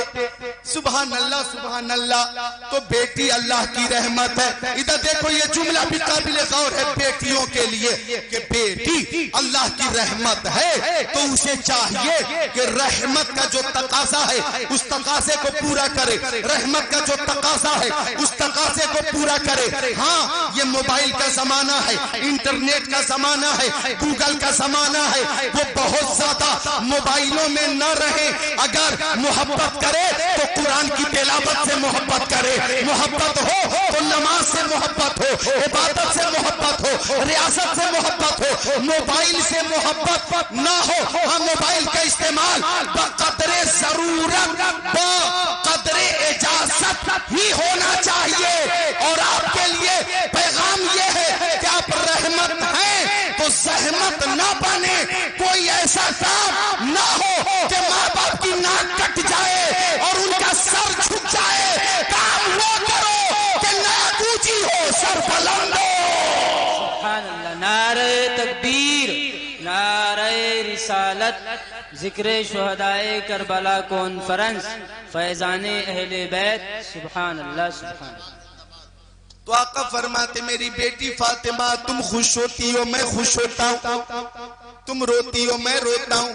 [SPEAKER 1] سبحان اللہ سبحان اللہ. تو بیٹی اللہ کی رحمت ہے. ادھر دیکھو یہ جملہ بھی قابل غور ہے بیٹیوں کے لیے کہ بیٹی اللہ کی رحمت ہے تو اسے چاہیے کہ رحمت کا جو تقاضا ہے اس تقاضے کو پورا کرے. رحمت کا جو تقاضا ہے اس تقاضے کو پورا کرے. ہاں یہ موبائل کا زمانہ ہے, انٹرنیٹ کا زمانہ ہے, گوگل کا زمانہ ہے, وہ بہت زیادہ موبائلوں میں نہ رہے. اگر محبت کرے تو قرآن کی تلاوت سے محبت کرے, محبت ہو تو نماز سے محبت ہو, عبادت سے محبت ہو, ریاست سے محبت ہو. موبائل سے محبت نہ ہو. ہاں موبائل کا استعمال بقدر ضرورت بقدر اجازت ہی ہونا چاہیے. اور آپ کے لیے پیغام یہ ہے کہ آپ رحمت ہیں تو زحمت نہ بنے. کوئی ایسا کام نہ ہو کہ ماں باپ کی ناک کٹ جائے اور ان کا سر جھک جائے. کام وہ کرو کہ ناک اونچی ہو, سر بلند ہو.
[SPEAKER 2] سبحان اللہ. نعرہ تکبیر, نعرہ رسالت, ذکر شہدائے کربلا کانفرنس, فیضان اہل بیت. سبحان اللہ سبحان اللہ.
[SPEAKER 1] تو آقا فرماتے میری بیٹی فاطمہ تم خوش ہوتی ہو میں خوش ہوتا ہوں, تم روتی ہو میں روتا ہوں.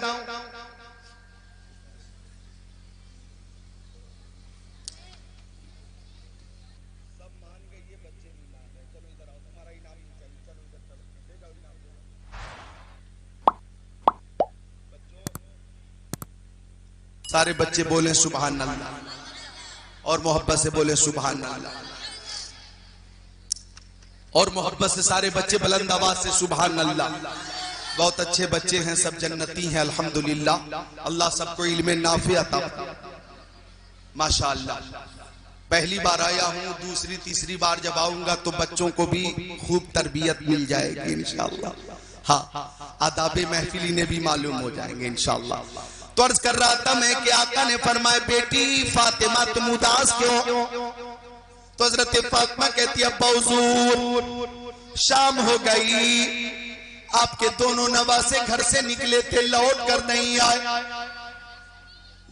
[SPEAKER 1] سارے بچے بولیں سبحان اللہ اور محبت سے بولیں سبحان اللہ. اور محبت سے سارے بچے بلند آواز سے سبحان اللہ. بہت اچھے بچے ہیں, سب جنتی ہیں الحمدللہ. اللہ سب کو علم نافع عطا. ماشاءاللہ. پہلی بار آیا ہوں, دوسری تیسری بار جب آؤں گا تو بچوں کو بھی خوب تربیت مل جائے گی انشاءاللہ. ہاں آداب محفلی نے بھی معلوم ہو جائیں گے انشاءاللہ. تو عرض کر رہا تھا میں کہ آقا نے فرمایا بیٹی فاطمہ تم اداس کیوں؟ تو حضرت فاطمہ کہتی ابا حضور شام ہو گئی, آپ کے دونوں نواسے گھر سے نکلے تھے لوٹ کر نہیں آئے.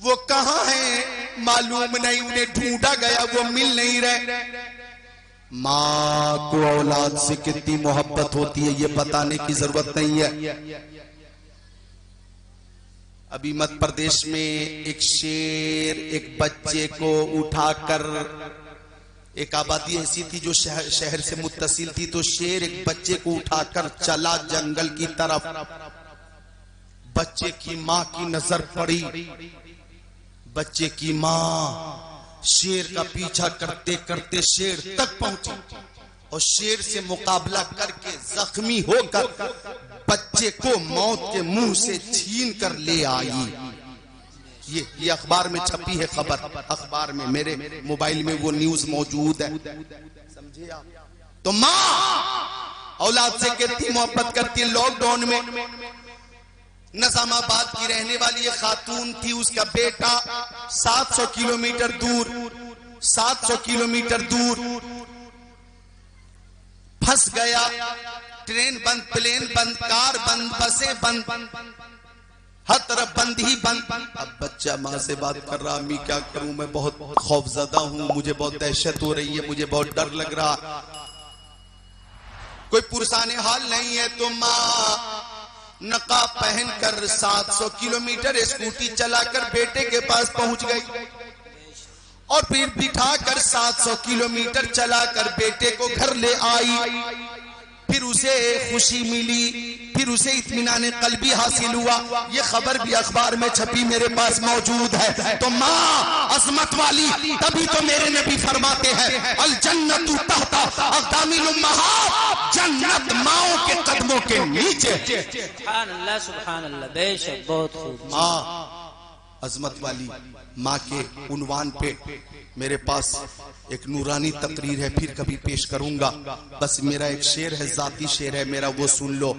[SPEAKER 1] وہ کہاں ہیں معلوم نہیں, انہیں ڈھونڈا گیا وہ مل نہیں رہے. ماں کو اولاد سے کتنی محبت ہوتی ہے یہ بتانے کی ضرورت نہیں ہے. ابھی مدھیہ پردیش میں ایک شیر ایک بچے کو اٹھا کر, ایک آبادی ایسی تھی جو شہر سے متصل تھی, تو شیر ایک بچے کو اٹھا کر چلا جنگل کی طرف. بچے کی ماں کی نظر پڑی، بچے کی ماں شیر کا پیچھا کرتے کرتے شیر تک پہنچی اور شیر سے مقابلہ کر کے زخمی ہو کر بچے کو موت کے منہ سے چھین کر لے آئی۔ یہ اخبار میں چھپی ہے خبر، اخبار میں، میرے موبائل میں وہ نیوز موجود ہے، سمجھے آپ؟ تو ماں اولاد سے کتنی محبت کرتی ہے۔ لاک ڈاؤن میں نظام آباد کی رہنے والی ایک خاتون تھی، اس کا بیٹا 700 کلومیٹر دور پھنس گیا، ٹرین بند، پلین بند، کار بند، بسیں بند، ہر طرف بند ہی بند۔ اب بچہ ماں سے بات کر رہا، امی کیا کروں، میں بہت خوف زدہ ہوں، مجھے بہت دہشت ہو رہی ہے، مجھے بہت ڈر لگ رہا، کوئی پرسان حال نہیں ہے۔ تو ماں نقاب پہن کر 700 کلومیٹر اسکوٹی چلا کر بیٹے کے پاس پہنچ گئی اور پھر بٹھا کر 700 کلومیٹر چلا کر بیٹے کو گھر لے آئی۔ پھر اسے خوشی ملی، پھر اسے اطمینان قلبی حاصل ہوا۔ یہ خبر بھی اخبار میں چھپی میرے پاس موجود ہے۔ تو ماں عظمت والی، تبھی تو میرے نبی فرماتے ہیں الجنت تحت اقدام الامہات، جنت ماؤں کے قدموں کے نیچے۔
[SPEAKER 2] سبحان اللہ سبحان اللہ، بے شک بہت خوب۔
[SPEAKER 1] ماں عظمت والی، ماں کے عنوان پہ میرے پاس ایک نورانی تقریر ہے، پھر کبھی پیش کروں گا۔ بس میرا ایک شعر ہے، ذاتی شعر ہے میرا، وہ سن لو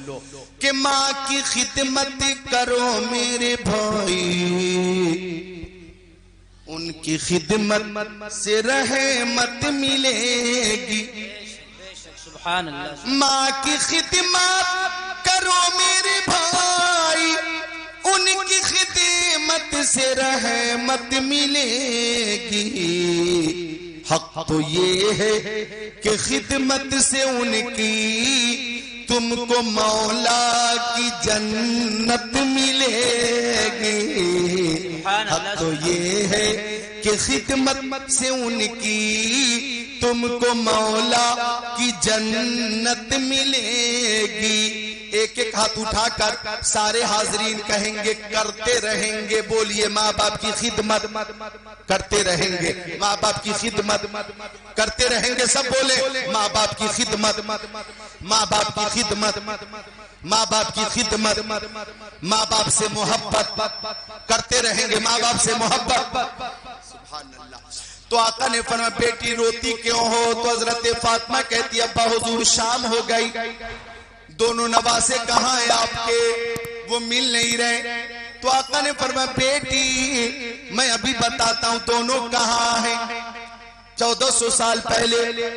[SPEAKER 1] کہ ماں کی خدمت کرو میرے بھائی، ان کی خدمت سے رحمت ملے گی۔
[SPEAKER 2] سبحان اللہ،
[SPEAKER 1] ماں کی خدمت کرو میرے بھائی، ان کی خدمت سے رحمت ملے گی۔ حق تو یہ ہے کہ خدمت سے ان کی تم کو مولا کی جنت ملے گی۔ حق تو یہ ہے کہ خدمت سے ان کی تم کو مولا کی جنت ملے گی۔ ایک ایک ہاتھ اٹھا کر سارے حاضرین کہیں گے کرتے رہیں گے، بولیے ماں باپ کی خدمت کرتے رہیں گے، ماں باپ کی خدمت کرتے رہیں گے، سب بولے ماں باپ کی خدمت، ماں باپ کی خدمت، ماں باپ کی خدمت، ماں باپ سے محبت کرتے رہیں گے، ماں باپ سے محبت۔ سبحان اللہ۔ تو آقا نے فرمایا بیٹی روتی کیوں ہو؟ تو حضرت فاطمہ کہتی ابا حضور شام ہو گئی، دونوں نواسے کہاں ہیں آپ کے؟ وہ مل نہیں رہے۔ تو آقا نے فرمایا بیٹی میں ابھی بتاتا ہوں دونوں کہاں ہیں۔ 1400 سال پہلے،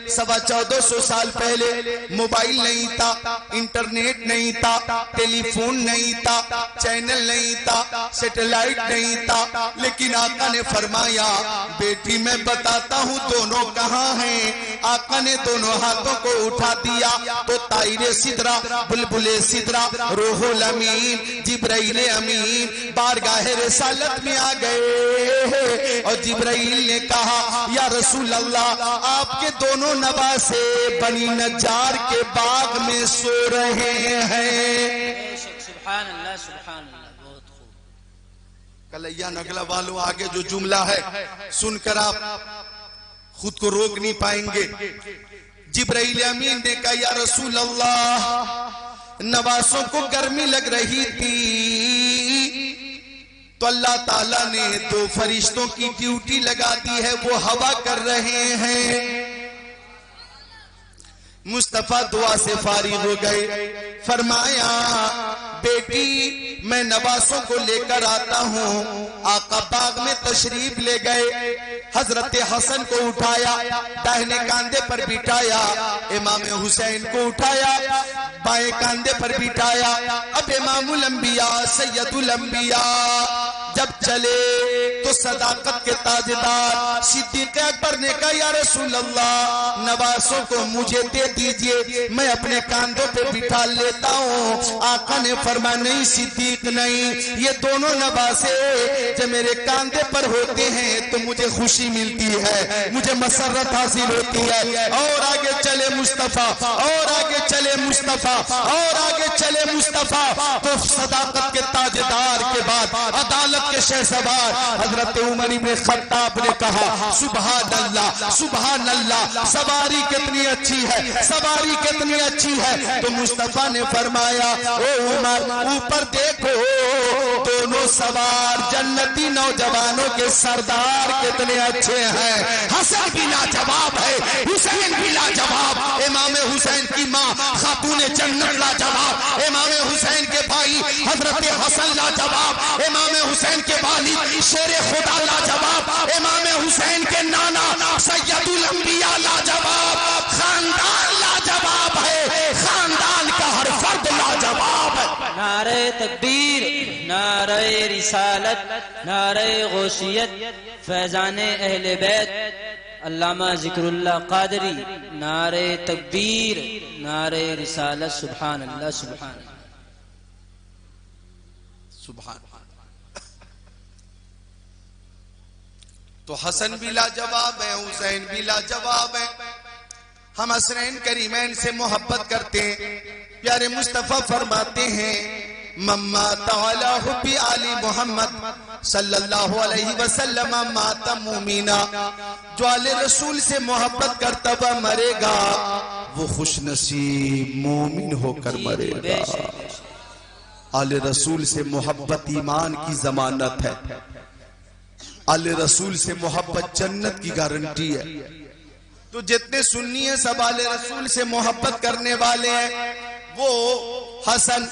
[SPEAKER 1] 1450 سال پہلے موبائل نہیں تھا، انٹرنیٹ نہیں تھا، ٹیلی فون نہیں تھا، چینل نہیں تھا، سیٹلائٹ نہیں تھا، لیکن آقا نے فرمایا بیٹی میں بتاتا ہوں دونوں کہاں ہیں۔ آقا نے دونوں ہاتھوں کو اٹھا دیا تو طائر سدرہ، بلبل سدرہ، روح الامین، جبرائیل امین بارگاہ رسالت میں آ گئے اور جبرائیل نے کہا یا رسول اللہ آپ کے دونوں نواسے بنی نجار کے باغ میں سو رہے ہیں۔
[SPEAKER 2] سبحان اللہ سبحان اللہ، بہت خوب۔
[SPEAKER 1] کلیا نگلا والوں آگے جو جملہ ہے سن کر آپ خود کو روک نہیں پائیں گے۔ جبرائیل امین نے کہا یا رسول اللہ نواسوں کو گرمی لگ رہی تھی تو اللہ تعالیٰ نے 2 فرشتوں کی ڈیوٹی لگا دی ہے، وہ ہوا کر رہے ہیں۔ مصطفیٰ دعا سے فارغ ہو گئے، فرمایا بیٹی میں نواسوں کو لے کر آتا ہوں۔ آقا باغ میں تشریف لے گئے، حضرت حسن کو اٹھایا، داہنے کاندھے پر بٹھایا، امام حسین کو اٹھایا، بائیں کاندھے پر بٹھایا۔ اب امام الانبیاء سید الانبیاء جب چلے تو صداقت کے تاجدار صدیق اکبر نے کہا یا رسول اللہ نواسوں کو مجھے دے دیجئے میں اپنے کاندھوں پہ بٹھا لیتا ہوں. آقا نے فرمایا نہیں صدیق نہیں, یہ دونوں نواسے جب میرے کاندھے پر ہوتے ہیں تو مجھے خوشی ملتی ہے, مجھے مسرت حاصل ہوتی ہے. اور آگے چلے مصطفیٰ, اور آگے چلے مصطفیٰ, اور آگے چلے مصطفیٰ. تو صداقت کے تاجدار کے بعد عدالت کے شہسوار حضرت عمر بن خطاب نے کہا سبحان اللہ سبحان اللہ, سواری کتنی اچھی ہے, سواری کتنی اچھی ہے. تو مصطفیٰ نے فرمایا او عمر اوپر دیکھو دونوں سوار جنتی نوجوانوں کے سردار کتنے اچھے ہیں. حسن بھی لاجواب ہے, حسین بھی لاجواب, امام حسین کی ماں خاتون جنت لاجواب, امام حسین کے بھائی حضرت حسن لاجواب, امام حسین کے والد شیر خدا لاجواب, امام حسین کے نانا سید الانبیاء لاجواب. خاندان لاجواب ہے, خاندان کا ہر فرد لاجواب ہے.
[SPEAKER 2] نعرہ تکبیر, نعرہ رسالت, نعرہ غوثیت, فیضان اہل بیت, علامہ ذکر اللہ قادری. نعرہ تکبیر, نعرہ رسالت. سبحان اللہ سبحان اللہ
[SPEAKER 1] سبحان. تو حسن بھی لاجواب ہے, حسین بھی لاجواب ہے. ہم حسنین کریمین سے محبت کرتے ہیں. پیارے مصطفیٰ فرماتے ہیں مما تعالی حب علی محمد صلی اللہ علیہ وسلم مات مومنا, جو آل رسول سے محبت کرتا ہوا مرے گا وہ خوش نصیب مومن ہو کر مرے گا. آل رسول سے محبت ایمان کی ضمانت ہے, آل رسول سے محبت جنت کی گارنٹی ہے. تو جتنے سنی ہیں سب آل رسول سے محبت کرنے والے ہیں. وہ حسن,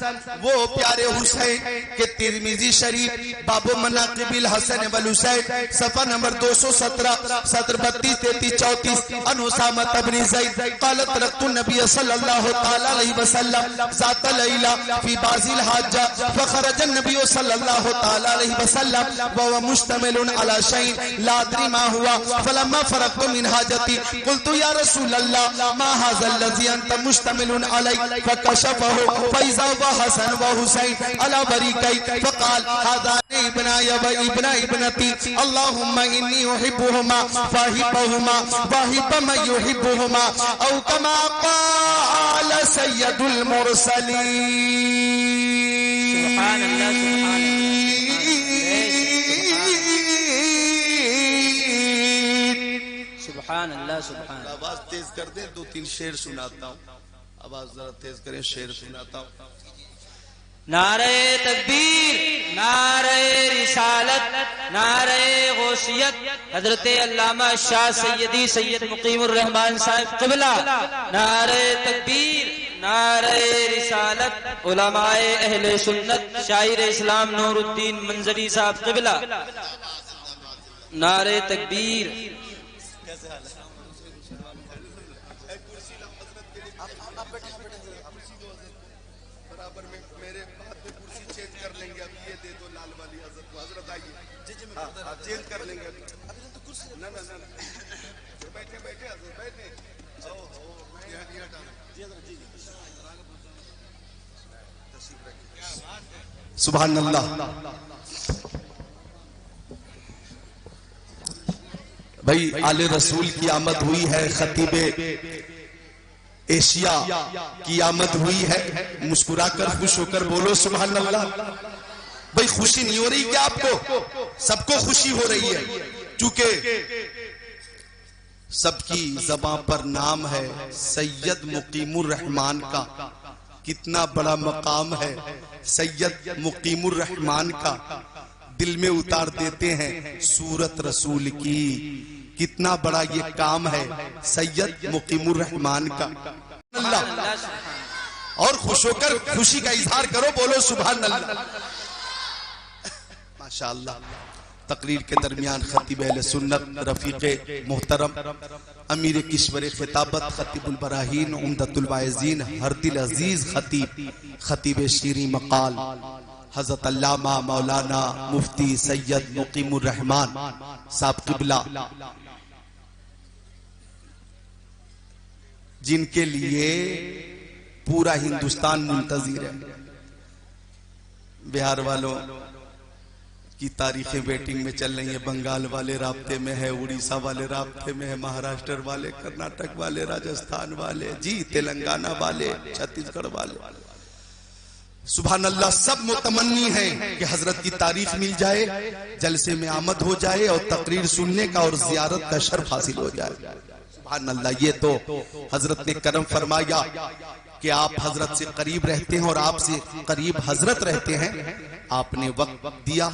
[SPEAKER 1] وہ پیارے حسین کے ترمذی شریف باب مناقب الحسن والحسین صفحہ نمبر 217 سطر 32 33 34 عن اسامہ بن زید قالت رقت النبی صلی اللہ تعالی علیہ وسلم ذات لیلہ فی بعض الحاجہ فخرج النبی صلی اللہ تعالی علیہ وسلم وهو مشتمل على شيء لا ادري ما هو فلما فرغت من حاجتي قلت يا رسول الله ما هذا الذي انت مشتمل عليه فكشفه فإذا وحسن وحسين على بريكي فقال هذان ابناي وابن ابنتي اللهم إني أحبهما فأحبهما وأحب من يحبهما أو كما قال سيد المرسلين.
[SPEAKER 2] سبحان اللہ سبحان اللہ سبحان اللہ.
[SPEAKER 1] آواز تیز کر دیں, 2-3 شعر سناتا ہوں. آواز ذرا تیز کریں, شعر سناتا ہوں.
[SPEAKER 2] نعرہ تکبیر, نعرہ رسالت, نعرہ غوثیت, حضرت علامہ شاہ سیدی سید مقیم الرحمان صاحب قبلہ. نعرہ تکبیر, نعرہ رسالت, علماء اہل سنت, شاعر اسلام نور الدین منظری صاحب قبلہ. نعرہ تکبیر.
[SPEAKER 1] چینج کر لیں گے ابھی. نہ بیٹھے بیٹھے بیٹھے. سبحان اللہ. بھائی آل رسول کی آمد ہوئی ہے, خطیب ایشیا کی آمد ہوئی ہے. مسکرا کر خوش ہو کر بولو سبحان اللہ. بھئی خوشی نہیں ہو رہی کیا آپ کو؟ سب کو خوشی ہو رہی ہے, چونکہ سب کی زبان پر نام ہے سید مقیم الرحمان کا. کتنا بڑا مقام ہے سید مقیم الرحمان کا. دل میں اتار دیتے ہیں سورت رسول کی. کتنا بڑا یہ کام ہے سید مقیم الرحمان کا. اللہ اور خوش ہو کر خوشی کا اظہار کرو, بولو سبحان اللہ. ماشاءاللہ. تقریر کے درمیان خطیب اہل سنت رفیق محترم امیر کشور خطابت خطیب البراہین عمدۃ الواعظین ہر دل عزیز خطیب شیریں مقال حضرت علامہ مولانا مفتی سید مقیم الرحمان صاحب قبلہ، جن کے لیے پورا ہندوستان منتظر ہے. بہار والوں کی تاریخیں ویٹنگ میں چل رہی ہیں، بنگال والے رابطے میں ہے، اڑیسہ والے رابطے میں ہے، مہاراشٹر والے، کرناٹک والے، راجستھان والے، جی تلنگانہ والے، چھتیس گڑھ والے. سبحان اللہ، سب متمنی ہیں کہ حضرت کی تاریخ مل جائے، جلسے میں آمد ہو جائے اور تقریر سننے کا اور زیارت کا شرف حاصل ہو جائے. سبحان اللہ، یہ تو حضرت نے کرم فرمایا کہ آپ حضرت سے قریب رہتے ہیں اور آپ سے قریب حضرت رہتے ہیں. آپ نے وقت دیا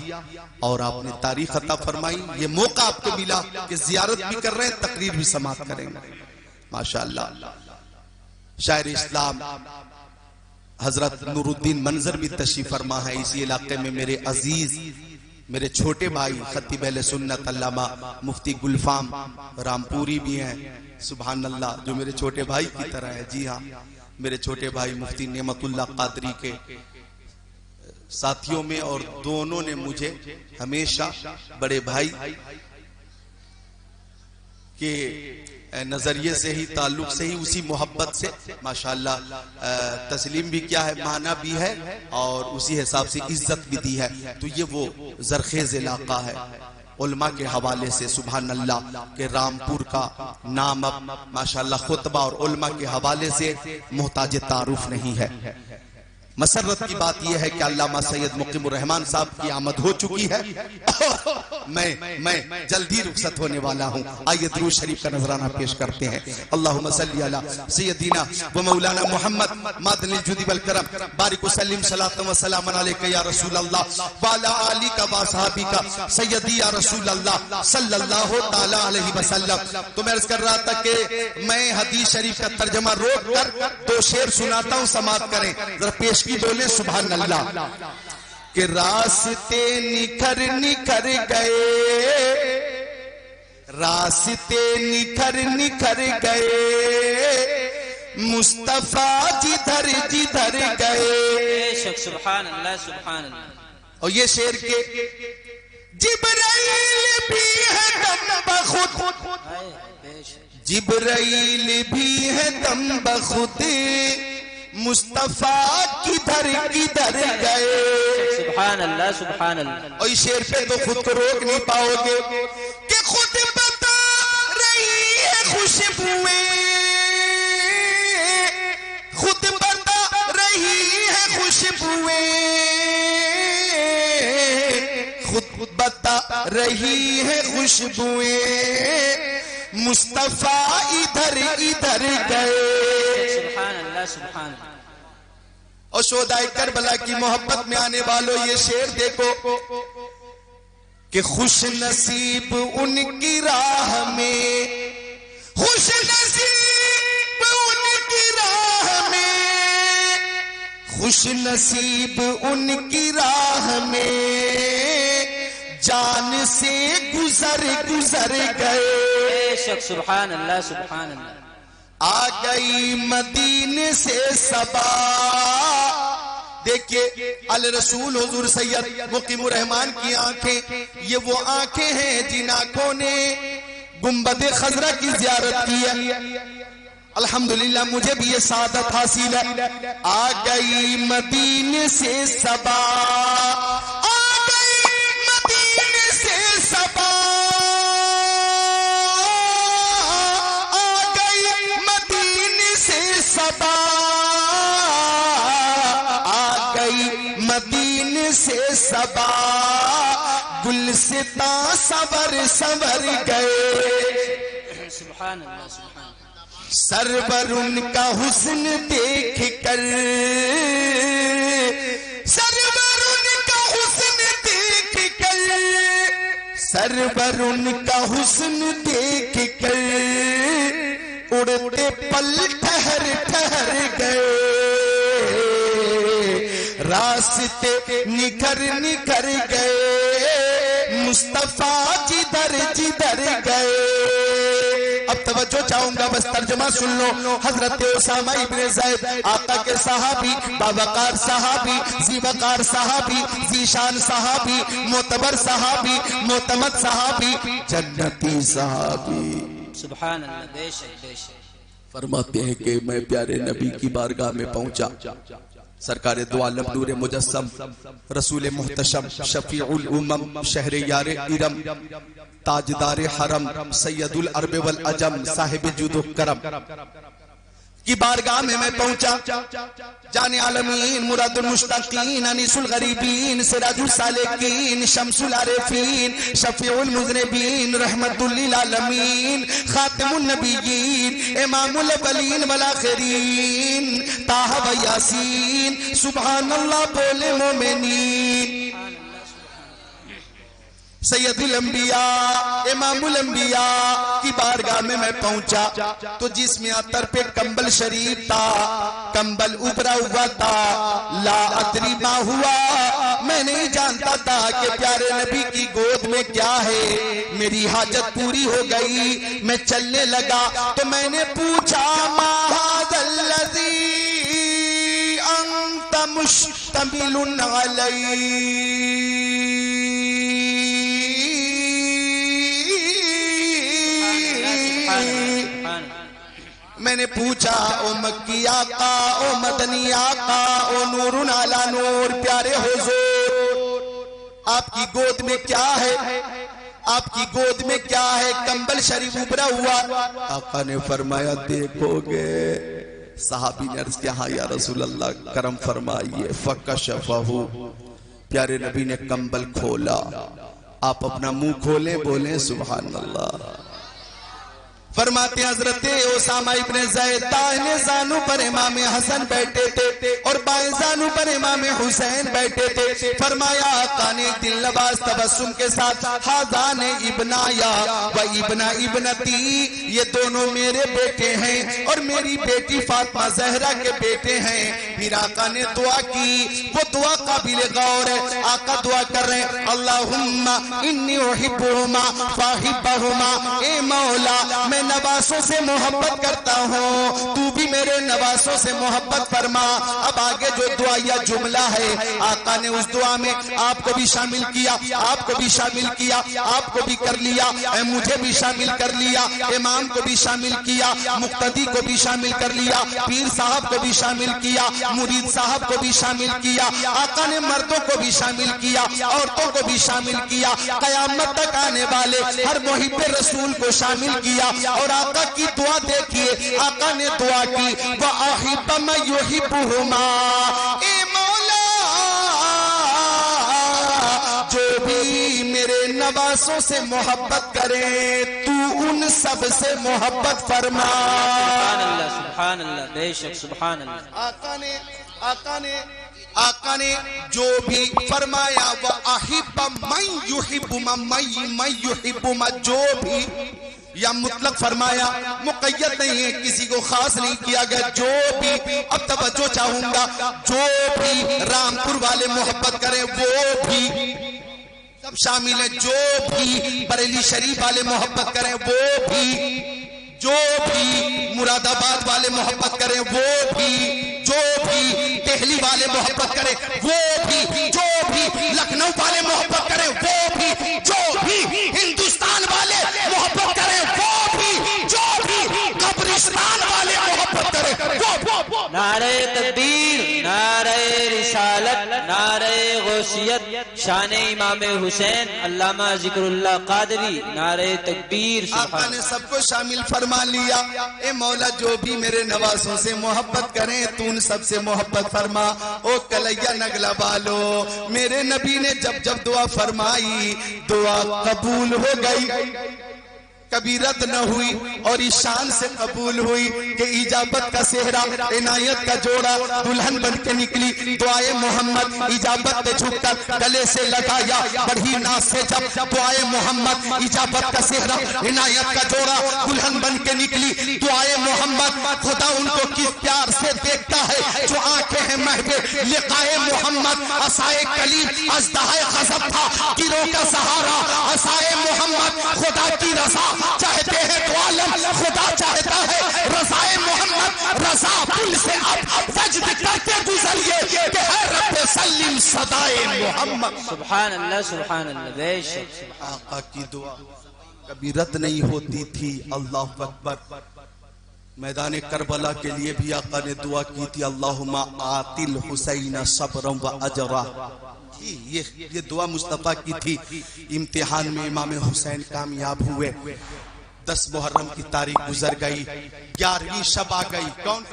[SPEAKER 1] اور آپ نے تاریخ عطا فرمائی. یہ موقع آپ کو ملا کہ زیارت بھی کر رہے ہیں، تقریر بھی سماعت کریں گے. ماشاءاللہ. شاعر اسلام حضرت نور الدین منظر بھی تشریف فرما ہے اسی علاقے میں. میرے عزیز، میرے چھوٹے بھائی خطیب اہل سنت علامہ مفتی گلفام رامپوری بھی ہیں. سبحان اللہ، جو میرے چھوٹے بھائی کی طرح ہے. جی ہاں، میرے چھوٹے بھائی مفتی نعمت اللہ قادری کے ساتھیوں میں، اور دونوں نے مجھے ہمیشہ بڑے بھائی کے نظریے سے ہی، تعلق سے ہی، اسی محبت سے ماشاءاللہ تسلیم بھی کیا ہے، مانا بھی ہے، اور اسی حساب سے عزت بھی دی ہے. تو یہ وہ زرخیز علاقہ ہے علماء کے حوالے سے. سبحان اللہ کہ رامپور کا نام اب ماشاءاللہ خطبہ اور علماء کے حوالے سے محتاج تعارف نہیں ہے. مسرت کی بات یہ ہے کہ علامہ سید مقیم الرحمان صاحب کی آمد ہو چکی ہے اور میں جلدی رخصت ہونے والا ہوں. آئیے درود شریف کا نذرانہ پیش کرتے ہیں. اللہم صلی علی سیدنا و مولانا محمد مادن الجود والکرم بارک وسلم صلاۃ و سلام علیک یا رسول اللہ وعلی آلک و اصحابک سیدی یا رسول اللہ صلی اللہ تعالی علیہ وسلم. تو میں عرض کر رہا تھا کہ میں حدیث شریف کا ترجمہ روک کر دو شعر سناتا ہوں، سماعت کریں ذرا. پیش کی بولے سبحان اللہ. کہ راستے نکھر نکھر گئے، راستے نکھر نکھر گئے، مصطفیٰ جدھر جدھر گئے.
[SPEAKER 2] سبحان اللہ سبحان اللہ.
[SPEAKER 1] اور یہ شعر کے جبرائیل بھی ہے دم بخود، جبرائیل بھی ہے دم بخود، مصطفیٰ کدھر کدھر گئے.
[SPEAKER 2] سبحان اللہ سبحان اللہ.
[SPEAKER 1] اور اس شعر پہ تو خود کو روک نہیں پاؤ گے کہ خود بتا رہی ہے خوشبوئیں، خود بتا رہی ہے خوشبوئیں، خود بتا رہی ہے خوشبوئیں، مصطفیٰ ادھر ادھر گئے.
[SPEAKER 2] سبحان اللہ سبحان اللہ.
[SPEAKER 1] اور شہدائے کربلا کی محبت میں آنے والوں یہ شعر دیکھو کہ خوش نصیب ان کی راہ میں، خوش نصیب ان کی راہ میں، خوش نصیب ان کی راہ میں، جان سے گزر گزر گئے.
[SPEAKER 2] سبحان اللہ سبحان اللہ.
[SPEAKER 1] آ گئی مدینے سے صبا. دیکھیے الرسول حضور سید مقیم الرحمان کی آنکھیں، یہ وہ آنکھیں ہیں جن آنکھوں نے گنبد خضرا کی زیارت کی ہے. الحمدللہ مجھے بھی یہ سعادت حاصل ہے. آ گئی مدینے سے صبا، آ گئی مدینے سے صبا، مدینے سے صبا، گلستاں سور سور گئے.
[SPEAKER 2] سبحان اللہ سبحان اللہ.
[SPEAKER 1] سرور ان کا حسن دیکھ کر، سرور ان کا حسن دیکھ کر، سرور ان کا حسن دیکھ کر، اڑتے پل ٹھہر ٹھہر گئے. راستے نکھر نکھر گئے، مصطفیٰ جدھر جدھر گئے. اب توجہ چاہوں گا، بس ترجمہ سن لو. حضرت اسامہ ابن زید آقا کے صحابی، باوقار صحابی، ذی وقار صحابی، ذی شان صحابی، معتبر صحابی، معتمد صحابی، جنتی صحابی.
[SPEAKER 2] سبحان اللہ. بے شک بے شک.
[SPEAKER 1] فرماتے ہیں کہ میں پیارے نبی کی بارگاہ میں پہنچا. سرکار دو عالم نور مجسم، رسول محتشم، شفیع الامم، شہر یار ارم، تاجدار حرم، سید العرب والعجم، صاحب جود و کرم کی بارگاہ میں پہنچا. جان عالمین، مراد المشتاقین، انیس الغریبین، سراج السالکین، شمس العارفین، شفیع المذنبین، رحمت للعالمین، خاتم النبیین، امام الاولین والآخرین، طٰہ و یاسین، سبحان اللہ بولے مومنین. سید الانبیاء، امام الانبیاء کی بارگاہ میں پہنچا تو جس میں عطر پہ کمبل شریف تھا، کمبل ابھرا ہوا تھا. لا ادری ما ہوا، میں نہیں جانتا تھا کہ پیارے نبی کی گود میں کیا ہے. میری حاجت پوری ہو گئی، میں چلنے لگا تو میں نے پوچھا ما ھذا الذی انت مشتمل علیہ. میں نے پوچھا او مکی آقا، او مدنی آقا، او نور علی نور، پیارے حضور آپ کی گود میں کیا ہے؟ آپ کی گود میں کیا ہے؟ کمبل شریف ابھرا ہوا. آقا نے فرمایا دیکھو گے. صحابی نے عرض کیا ہاں یا رسول اللہ کرم فرمائیے. فکشفہ، پیارے نبی نے کمبل کھولا. آپ اپنا منہ کھولیں، بولیں سبحان اللہ. فرماتے حضرت اسامہ ابن زید دائیں زانو پر امام حسن بیٹھے تھے اور بائیں زانو پر امام حسین بیٹھے تھے. فرمایا آقا نے دل نواز تبسم کے ساتھ ھذان ابنایا و ابن ابنتی، یہ دونوں میرے بیٹے ہیں اور میری بیٹی فاطمہ زہرا کے بیٹے ہیں. پھر آقا نے دعا کی، وہ دعا قابل غور ہے. آقا دعا کر رہے ہیں اللہم انی احبہما فاحبہما، اے مولا میں نواسوں سے محبت کرتا ہوں، تو بھی میرے نواسوں سے محبت فرما. اب آگے جو دعائیہ جملہ ہے آقا نے اس دعا میں آپ کو بھی شامل کیا، آپ کو بھی شامل کیا، آپ کو بھی کر لیا، مجھے بھی شامل کر لیا، امام کو بھی شامل کیا، مقتدی کو بھی شامل کر لیا، پیر صاحب کو بھی شامل کیا، مرید صاحب کو بھی شامل کیا. آقا نے مردوں کو بھی شامل کیا، عورتوں کو بھی شامل کیا، قیامت تک آنے والے ہر محب رسول کو شامل کیا. اور آقا کی دعا دیکھیے، آقا نے دعا کی وَأَحِبَّ مَن يُحِبُّهُمَا، اے مولا جو بھی میرے نواسوں سے محبت کرے تو ان سب سے محبت فرما.
[SPEAKER 2] سبحان اللہ سبحان اللہ. بے شک سبحان اللہ.
[SPEAKER 1] آقا نے جو بھی فرمایا وَأَحِبَّ مَن يُحِبُّهُمَا، جو بھی، یا مطلق فرمایا، مقید نہیں ہے، کسی کو خاص نہیں کیا گیا. جو بھی، اب توجہ چاہوں گا، جو بھی رامپور والے محبت کریں وہ بھی سب شامل ہے. جو بھی بریلی شریف والے محبت کریں وہ بھی، جو بھی مراد آباد والے محبت کریں وہ بھی، جو بھی دہلی والے محبت کریں وہ بھی، جو بھی لکھنؤ والے محبت کریں وہ بھی، جو بھی ہندوستان والے محبت کریں وہ بھی، جو بھی قبرستان والے محبت کریں وہ.
[SPEAKER 2] نعرہ تکبیر، نعرہ رسالت، نعرہ غوثیت، شان امام حسین علامہ ذکر اللہ قادری، نعرہ تکبیر.
[SPEAKER 1] آقا نے سب کو شامل فرما لیا. اے مولا جو بھی میرے نواسوں سے محبت کریں تو ان سب سے محبت فرما. او کلیہ نگلا والو، میرے نبی نے جب دعا فرمائی دعا قبول ہو گئی، کبھی رد نہ ہوئی اور اس شان سے قبول ہوئی کہ اجابت کا صحرا، عنایت کا جوڑا دلہن بن کے نکلی. دعائے محمد اجابت پہ جھک کر گلے سے لگایا، بڑھی ناز سے جب دعائے محمد اجابت کا صحرا، عنایت کا جوڑا دلہن بن کے نکلی. دعائے محمد، خدا ان کو کس پیار سے دیکھتا ہے جو آنکھیں ہیں محبے لقائے محمد. عصائے کلیم اژدہائے غضب تھا، گروہ کا سہارا عصائے محمد. خدا کی رضا چاہتے ہیں تو عالم خدا محمد.
[SPEAKER 2] سبحان اللہ سبحان اللہ بے شک.
[SPEAKER 1] آقا کی دعا کبھی رد نہیں ہوتی تھی. اللہ اکبر. میدان کربلا کے لیے بھی آقا نے دعا کی تھی, اللہم آتی الحسین صبرا و اجرا. یہ دعا مصطفیٰ کی تھی. امتحان میں امام حسین کامیاب ہوئے. 10 محرم کی تاریخ گزر گئی, 11ویں شب آ گئی. کون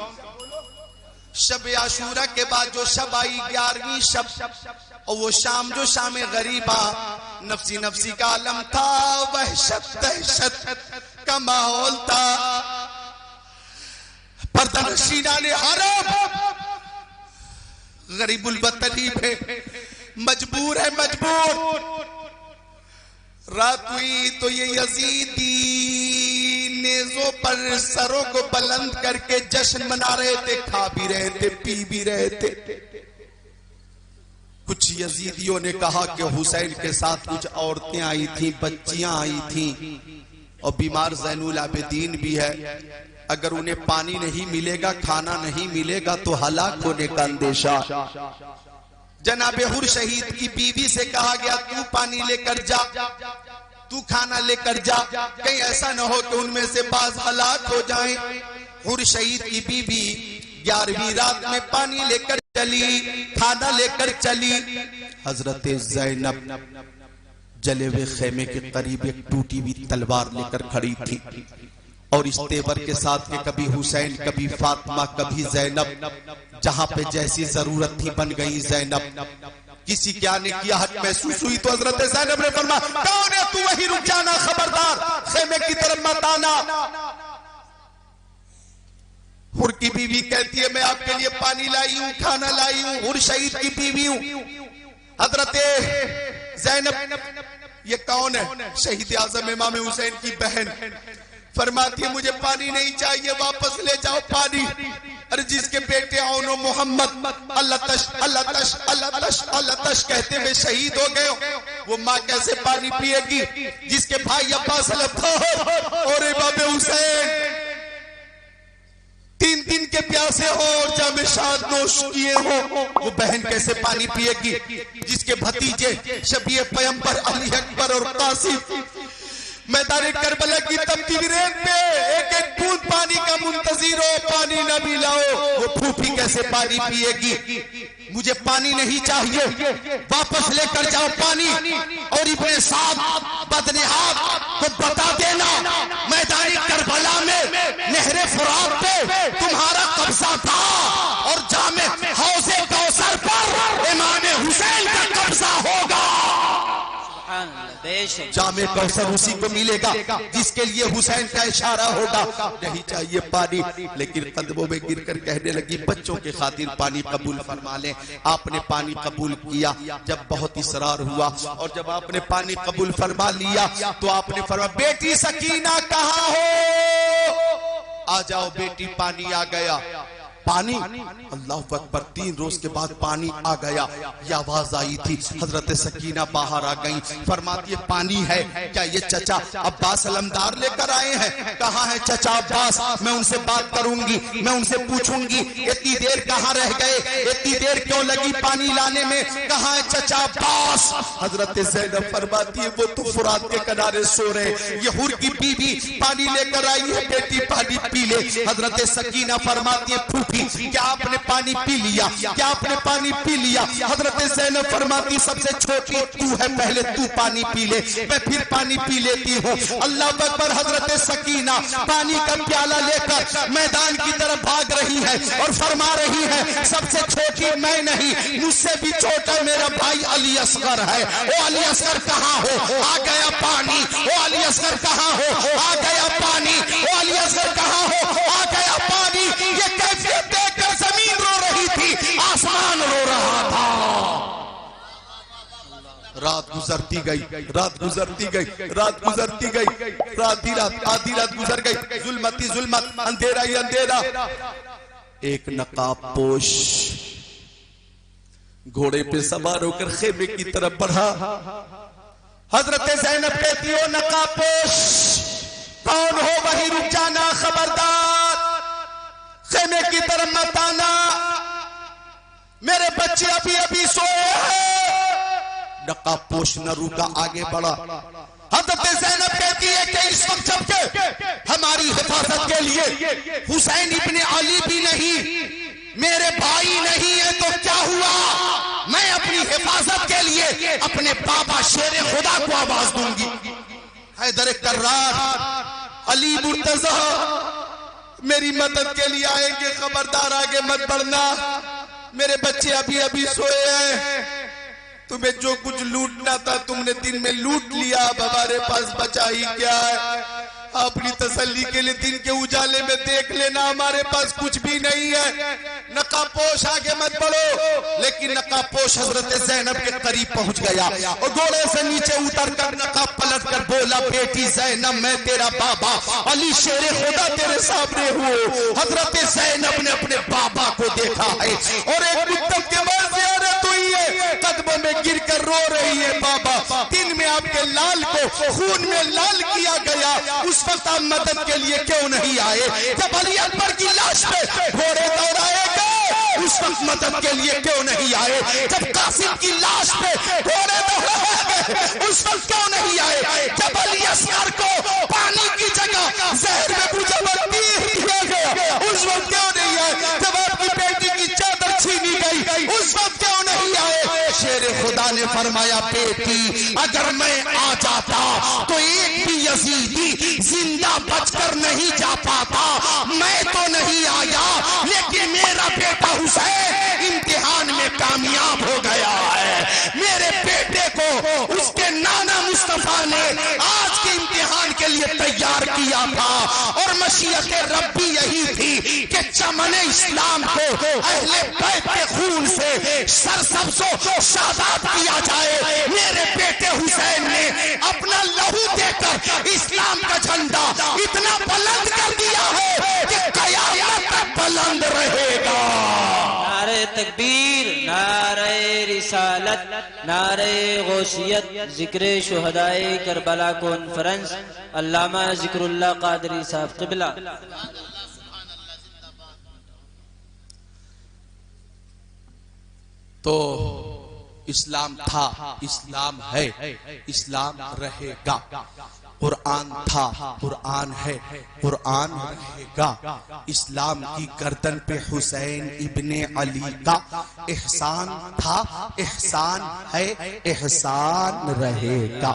[SPEAKER 1] شب عاشورہ کے بعد جو شب آئی 11ویں شب, اور وہ شام جو شام غریبہ, نفسی نفسی کا عالم تھا, وحشت دہشت کا ماحول تھا. پردنشینان حرم غریب الوطنی پہ مجبور ہے, مجبور. رات ہوئی تو یہ یزیدی نیزوں پر سروں کو بلند کر کے جشن منا رہے تھے, کھا بھی رہے تھے, پی بھی رہے تھے. کچھ یزیدیوں نے کہا کہ حسین کے ساتھ کچھ عورتیں آئی تھیں, بچیاں آئی تھیں, اور بیمار زین العابدین بھی ہے. اگر انہیں پانی نہیں ملے گا, کھانا نہیں ملے گا تو ہلاک ہونے کا اندیشہ. جناب حر شہید کی بیوی سے کہا گیا تو پانی لے کر جا, تو کھانا لے کر جا, کہیں ایسا نہ ہو کہ ان میں سے بعض ہلاک ہو جائیں. حر شہید کی بیوی 11ویں رات میں پانی لے کر چلی, کھانا لے کر چلی. حضرت زینب جلے ہوئے خیمے کے قریب ایک ٹوٹی ہوئی تلوار لے کر کھڑی تھی, اور اس تیور کے ساتھ کہ کبھی حسین, کبھی فاطمہ, کبھی زینب, جہاں پہ جیسی ضرورت تھی بن گئی زینب. کسی کے آنے کی آہٹ محسوس ہوئی تو حضرت زینب نے فرمایا کون ہے تو, وہی رک جانا, خبردار خیمے کی طرف مت آنا. حر کی بیوی کہتی ہے میں آپ کے لیے پانی لائی ہوں, کھانا لائی ہوں. حر شہید کی بیوی ہوں. حضرت زینب یہ کون ہے؟ شہید اعظم امام حسین کی بہن. فرماتی ہے مجھے پانی نہیں چاہیے, واپس لے جاؤ پانی. ارے جس کے بیٹے اون و محمد اللہ تش اللہ تش اللہ تش اللہ تش کہتے ہوئے شہید ہو گئے, وہ ماں کیسے پانی پیے گی؟ جس کے بھائی عباس اور امام حسین 3 دن کے پیاسے ہو اور جام شاد نوش کیے ہو, وہ بہن کیسے پانی پیے گی؟ جس کے بھتیجے شبیہ پیغمبر علی اکبر اور قاسم میدان کربلا کی تپتی ریت پہ ایک ایک بوند پانی کا منتظر ہو, پانی نہ بھی لاؤ, وہ پھوپھی کیسے پانی پیے گی؟ مجھے پانی نہیں چاہیے, واپس لے کر جاؤ پانی. اور ابن سعد بدنہاد کو بتا دینا میدان کربلا میں نہر فرات پہ تمہارا قبضہ تھا, اور جامع حوض کوثر پر امام حسین کا قبضہ ہوگا. جامع کوثر اسی کو ملے گا جس کے لیے حسین کا اشارہ ہوگا. نہیں چاہیے پانی, لیکن قدموں میں گر کر کہنے لگی بچوں کے خاطر پانی قبول فرما لیں. آپ نے پانی قبول کیا. جب بہت اصرار ہوا اور جب آپ نے پانی قبول فرما لیا تو آپ نے فرمایا بیٹی سکینہ کہاں ہو, آ جاؤ بیٹی. پانی آ گیا. پانی اللہ اکبر 3 روز کے بعد پانی آ گیا. یہ آواز آئی تھی, حضرت سکینہ باہر آ گئی. فرماتی ہے پانی ہے کیا؟ یہ چچا عباس علمدار لے کر آئے ہیں. کہاں ہے چچا عباس؟ میں ان سے بات کروں گی, میں ان سے پوچھوں گی اتنی دیر کہاں رہ گئے, اتنی دیر کیوں لگی پانی لانے میں, کہاں ہے چچا عباس؟ حضرت زینب فرماتی ہے وہ تو فرات کے کنارے سو رہے. یہ حر کی بیوی پانی لے کر آئی ہے, بیٹی پانی پی لے. حضرت سکینہ فرماتی ہے کیا آپ نے پانی پی لیا, کیا آپ نے پانی پی لیا؟ حضرت زینب فرماتی سب سے چھوٹی تو ہے, پہلے تو پانی پی لے, میں پھر پانی پی لیتی ہوں. اللہ اکبر. حضرت سکینہ پانی کا پیالہ لے کر میدان کی طرف بھاگ رہی ہے اور فرما رہی ہے سب سے چھوٹی میں نہیں, مجھ سے بھی چھوٹا میرا بھائی علی اصغر ہے. وہ علی اصغر کہاں ہو؟ آ گیا پانی. وہ علی اصغر کہاں ہو؟ آ گیا پانی. وہ علی اصغر کہاں ہو؟ آ گیا پانی. یہ کیفیت دیکھ کر زمین رو رہی تھی, آسمان رو رہا تھا. رات گزرتی گئی, رات گزرتی گئی, رات گزرتی گئی, آدھی رات گزر گئی. ظلمت ہی ظلمت, اندھیرا ہی اندھیرا. ایک نقاب پوش گھوڑے پہ سوار ہو کر خیمے کی طرف بڑھا. حضرت زینب کہتی ہو نقاب پوش کون ہو وہی رک جانا, خبردار خیمے کی طرف مت آنا, میرے بچے ابھی ابھی سوئے ہیں. نقاب پوش نہ روکا، آگے بڑھا۔ حضرت زینب کہتی ہے کہ اس وقت جب کہ ہماری حفاظت کے لیے حسین ابن علی بھی نہیں، میرے بھائی نہیں ہے، تو کیا ہوا؟ میں اپنی حفاظت کے لیے اپنے بابا شیر خدا کو آواز دوں گی۔ حیدر کرار، علی مرتضی میری مدد کے لیے آئیں گے، خبردار آگے مت بڑھنا، میرے بچے ابھی ابھی سوئے ہیں، تمہیں جو کچھ لوٹنا تھا تم نے دن میں لوٹ لیا، اب ہمارے پاس بچا ہی کیا ہے؟ اپنی تسلی کے لیے دن کے اجالے میں دیکھ لینا، ہمارے پاس کچھ بھی نہیں ہے، نقاب پوش آگے مت بڑھو۔ لیکن نقاب پوش حضرت زینب کے قریب پہنچ گیا اور گھوڑے سے نیچے اتر کر نقاب پلٹ کر بولا، بیٹی زینب میں تیرا بابا علی شیر خدا تیرے سامنے ہوں۔ حضرت زینب نے اپنے بابا کو دیکھا ہے اور ایک مدت کے بعد زیارت ہوئی ہے، قدموں میں گر کر رو رہی ہے، بابا دن میں آپ کے لال کو خون میں لال کیا گیا، اس وقت آپ مدد کے لیے کیوں نہیں آئے؟ جب علی اکبر کی لاش پہ گھوڑے دوڑائے گئے اس وقت مدد کے لیے کیوں نہیں آئے؟ جب قاسم کی لاش پہ گھوڑے دوڑائے گئے اس وقت کیوں نہیں آئے؟ جب علی اصغر کو پانی کی جگہ زہر میں مجھے دیا گیا اس وقت کیوں نہیں آئے؟ جب آپ کی بیٹی کی چادر چھینی گئی اس وقت کیوں نہیں آئے؟ شیر خدا نے فرمایا، بیٹی اگر میں آ جاتا تو ایک بھی یزیدی زندہ بچ کر نہیں جا پاتا، میں تو نہیں آیا لیکن میرا بیٹا حسین امتحان میں کامیاب ہو گیا ہے۔ میرے بیٹے کو اس کے نانا مصطفیٰ نے آج کے امتحان کے لیے تیار کیا تھا اور مشیت رب بھی یہی تھی کہ چمن اسلام کو اہل بیت کے خون سے سرسبز و شاداب کیا جائے۔ میرے بیٹے حسین نے اپنا لہو دے کر اسلام کا جھنڈا اتنا بلند کر دیا ہے کہ قیامت تک بلند رہے گا۔
[SPEAKER 2] نعرہ تکبیر، نعرہ رسالت، نعرہ غوثیت، ذکر شہدائے کربلا کانفرنس، علامہ ذکر اللہ قادری صاحب قبلہ۔
[SPEAKER 1] تو اسلام تھا، اسلام ہے، اسلام رہے گا۔ قرآن تھا، قرآن ہے، قرآن رہے گا۔ اسلام کی گردن پہ حسین ابن علی کا احسان تھا، احسان ہے، احسان رہے گا۔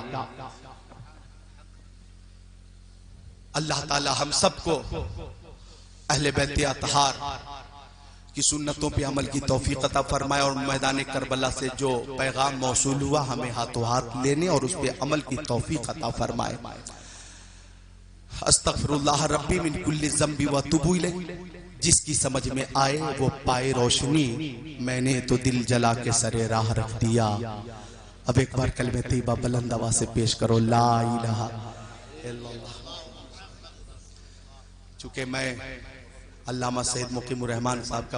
[SPEAKER 1] اللہ تعالی ہم سب کو اہل بیت اطہار کی سنتوں پہ عمل کی توفیق عطا فرمائے اور میدان کربلا سے جو پیغام موصول ہوا ہمیں ہاتھوں ہاتھ لینے اور اس پہ عمل کی توفیق عطا فرمائے۔ استغفر اللہ ربی من کل ذنب واتوب الیہ، جس کی سمجھ میں آئے وہ پائے روشنی، میں نے تو دل جلا کے سرے راہ رکھ دیا۔ اب ایک بار کلمہ طیبہ بلند آواز سے پیش کرو، لا الہ الا اللہ۔ چونکہ میں علامہ سید مقیم الرحمان صاحب کا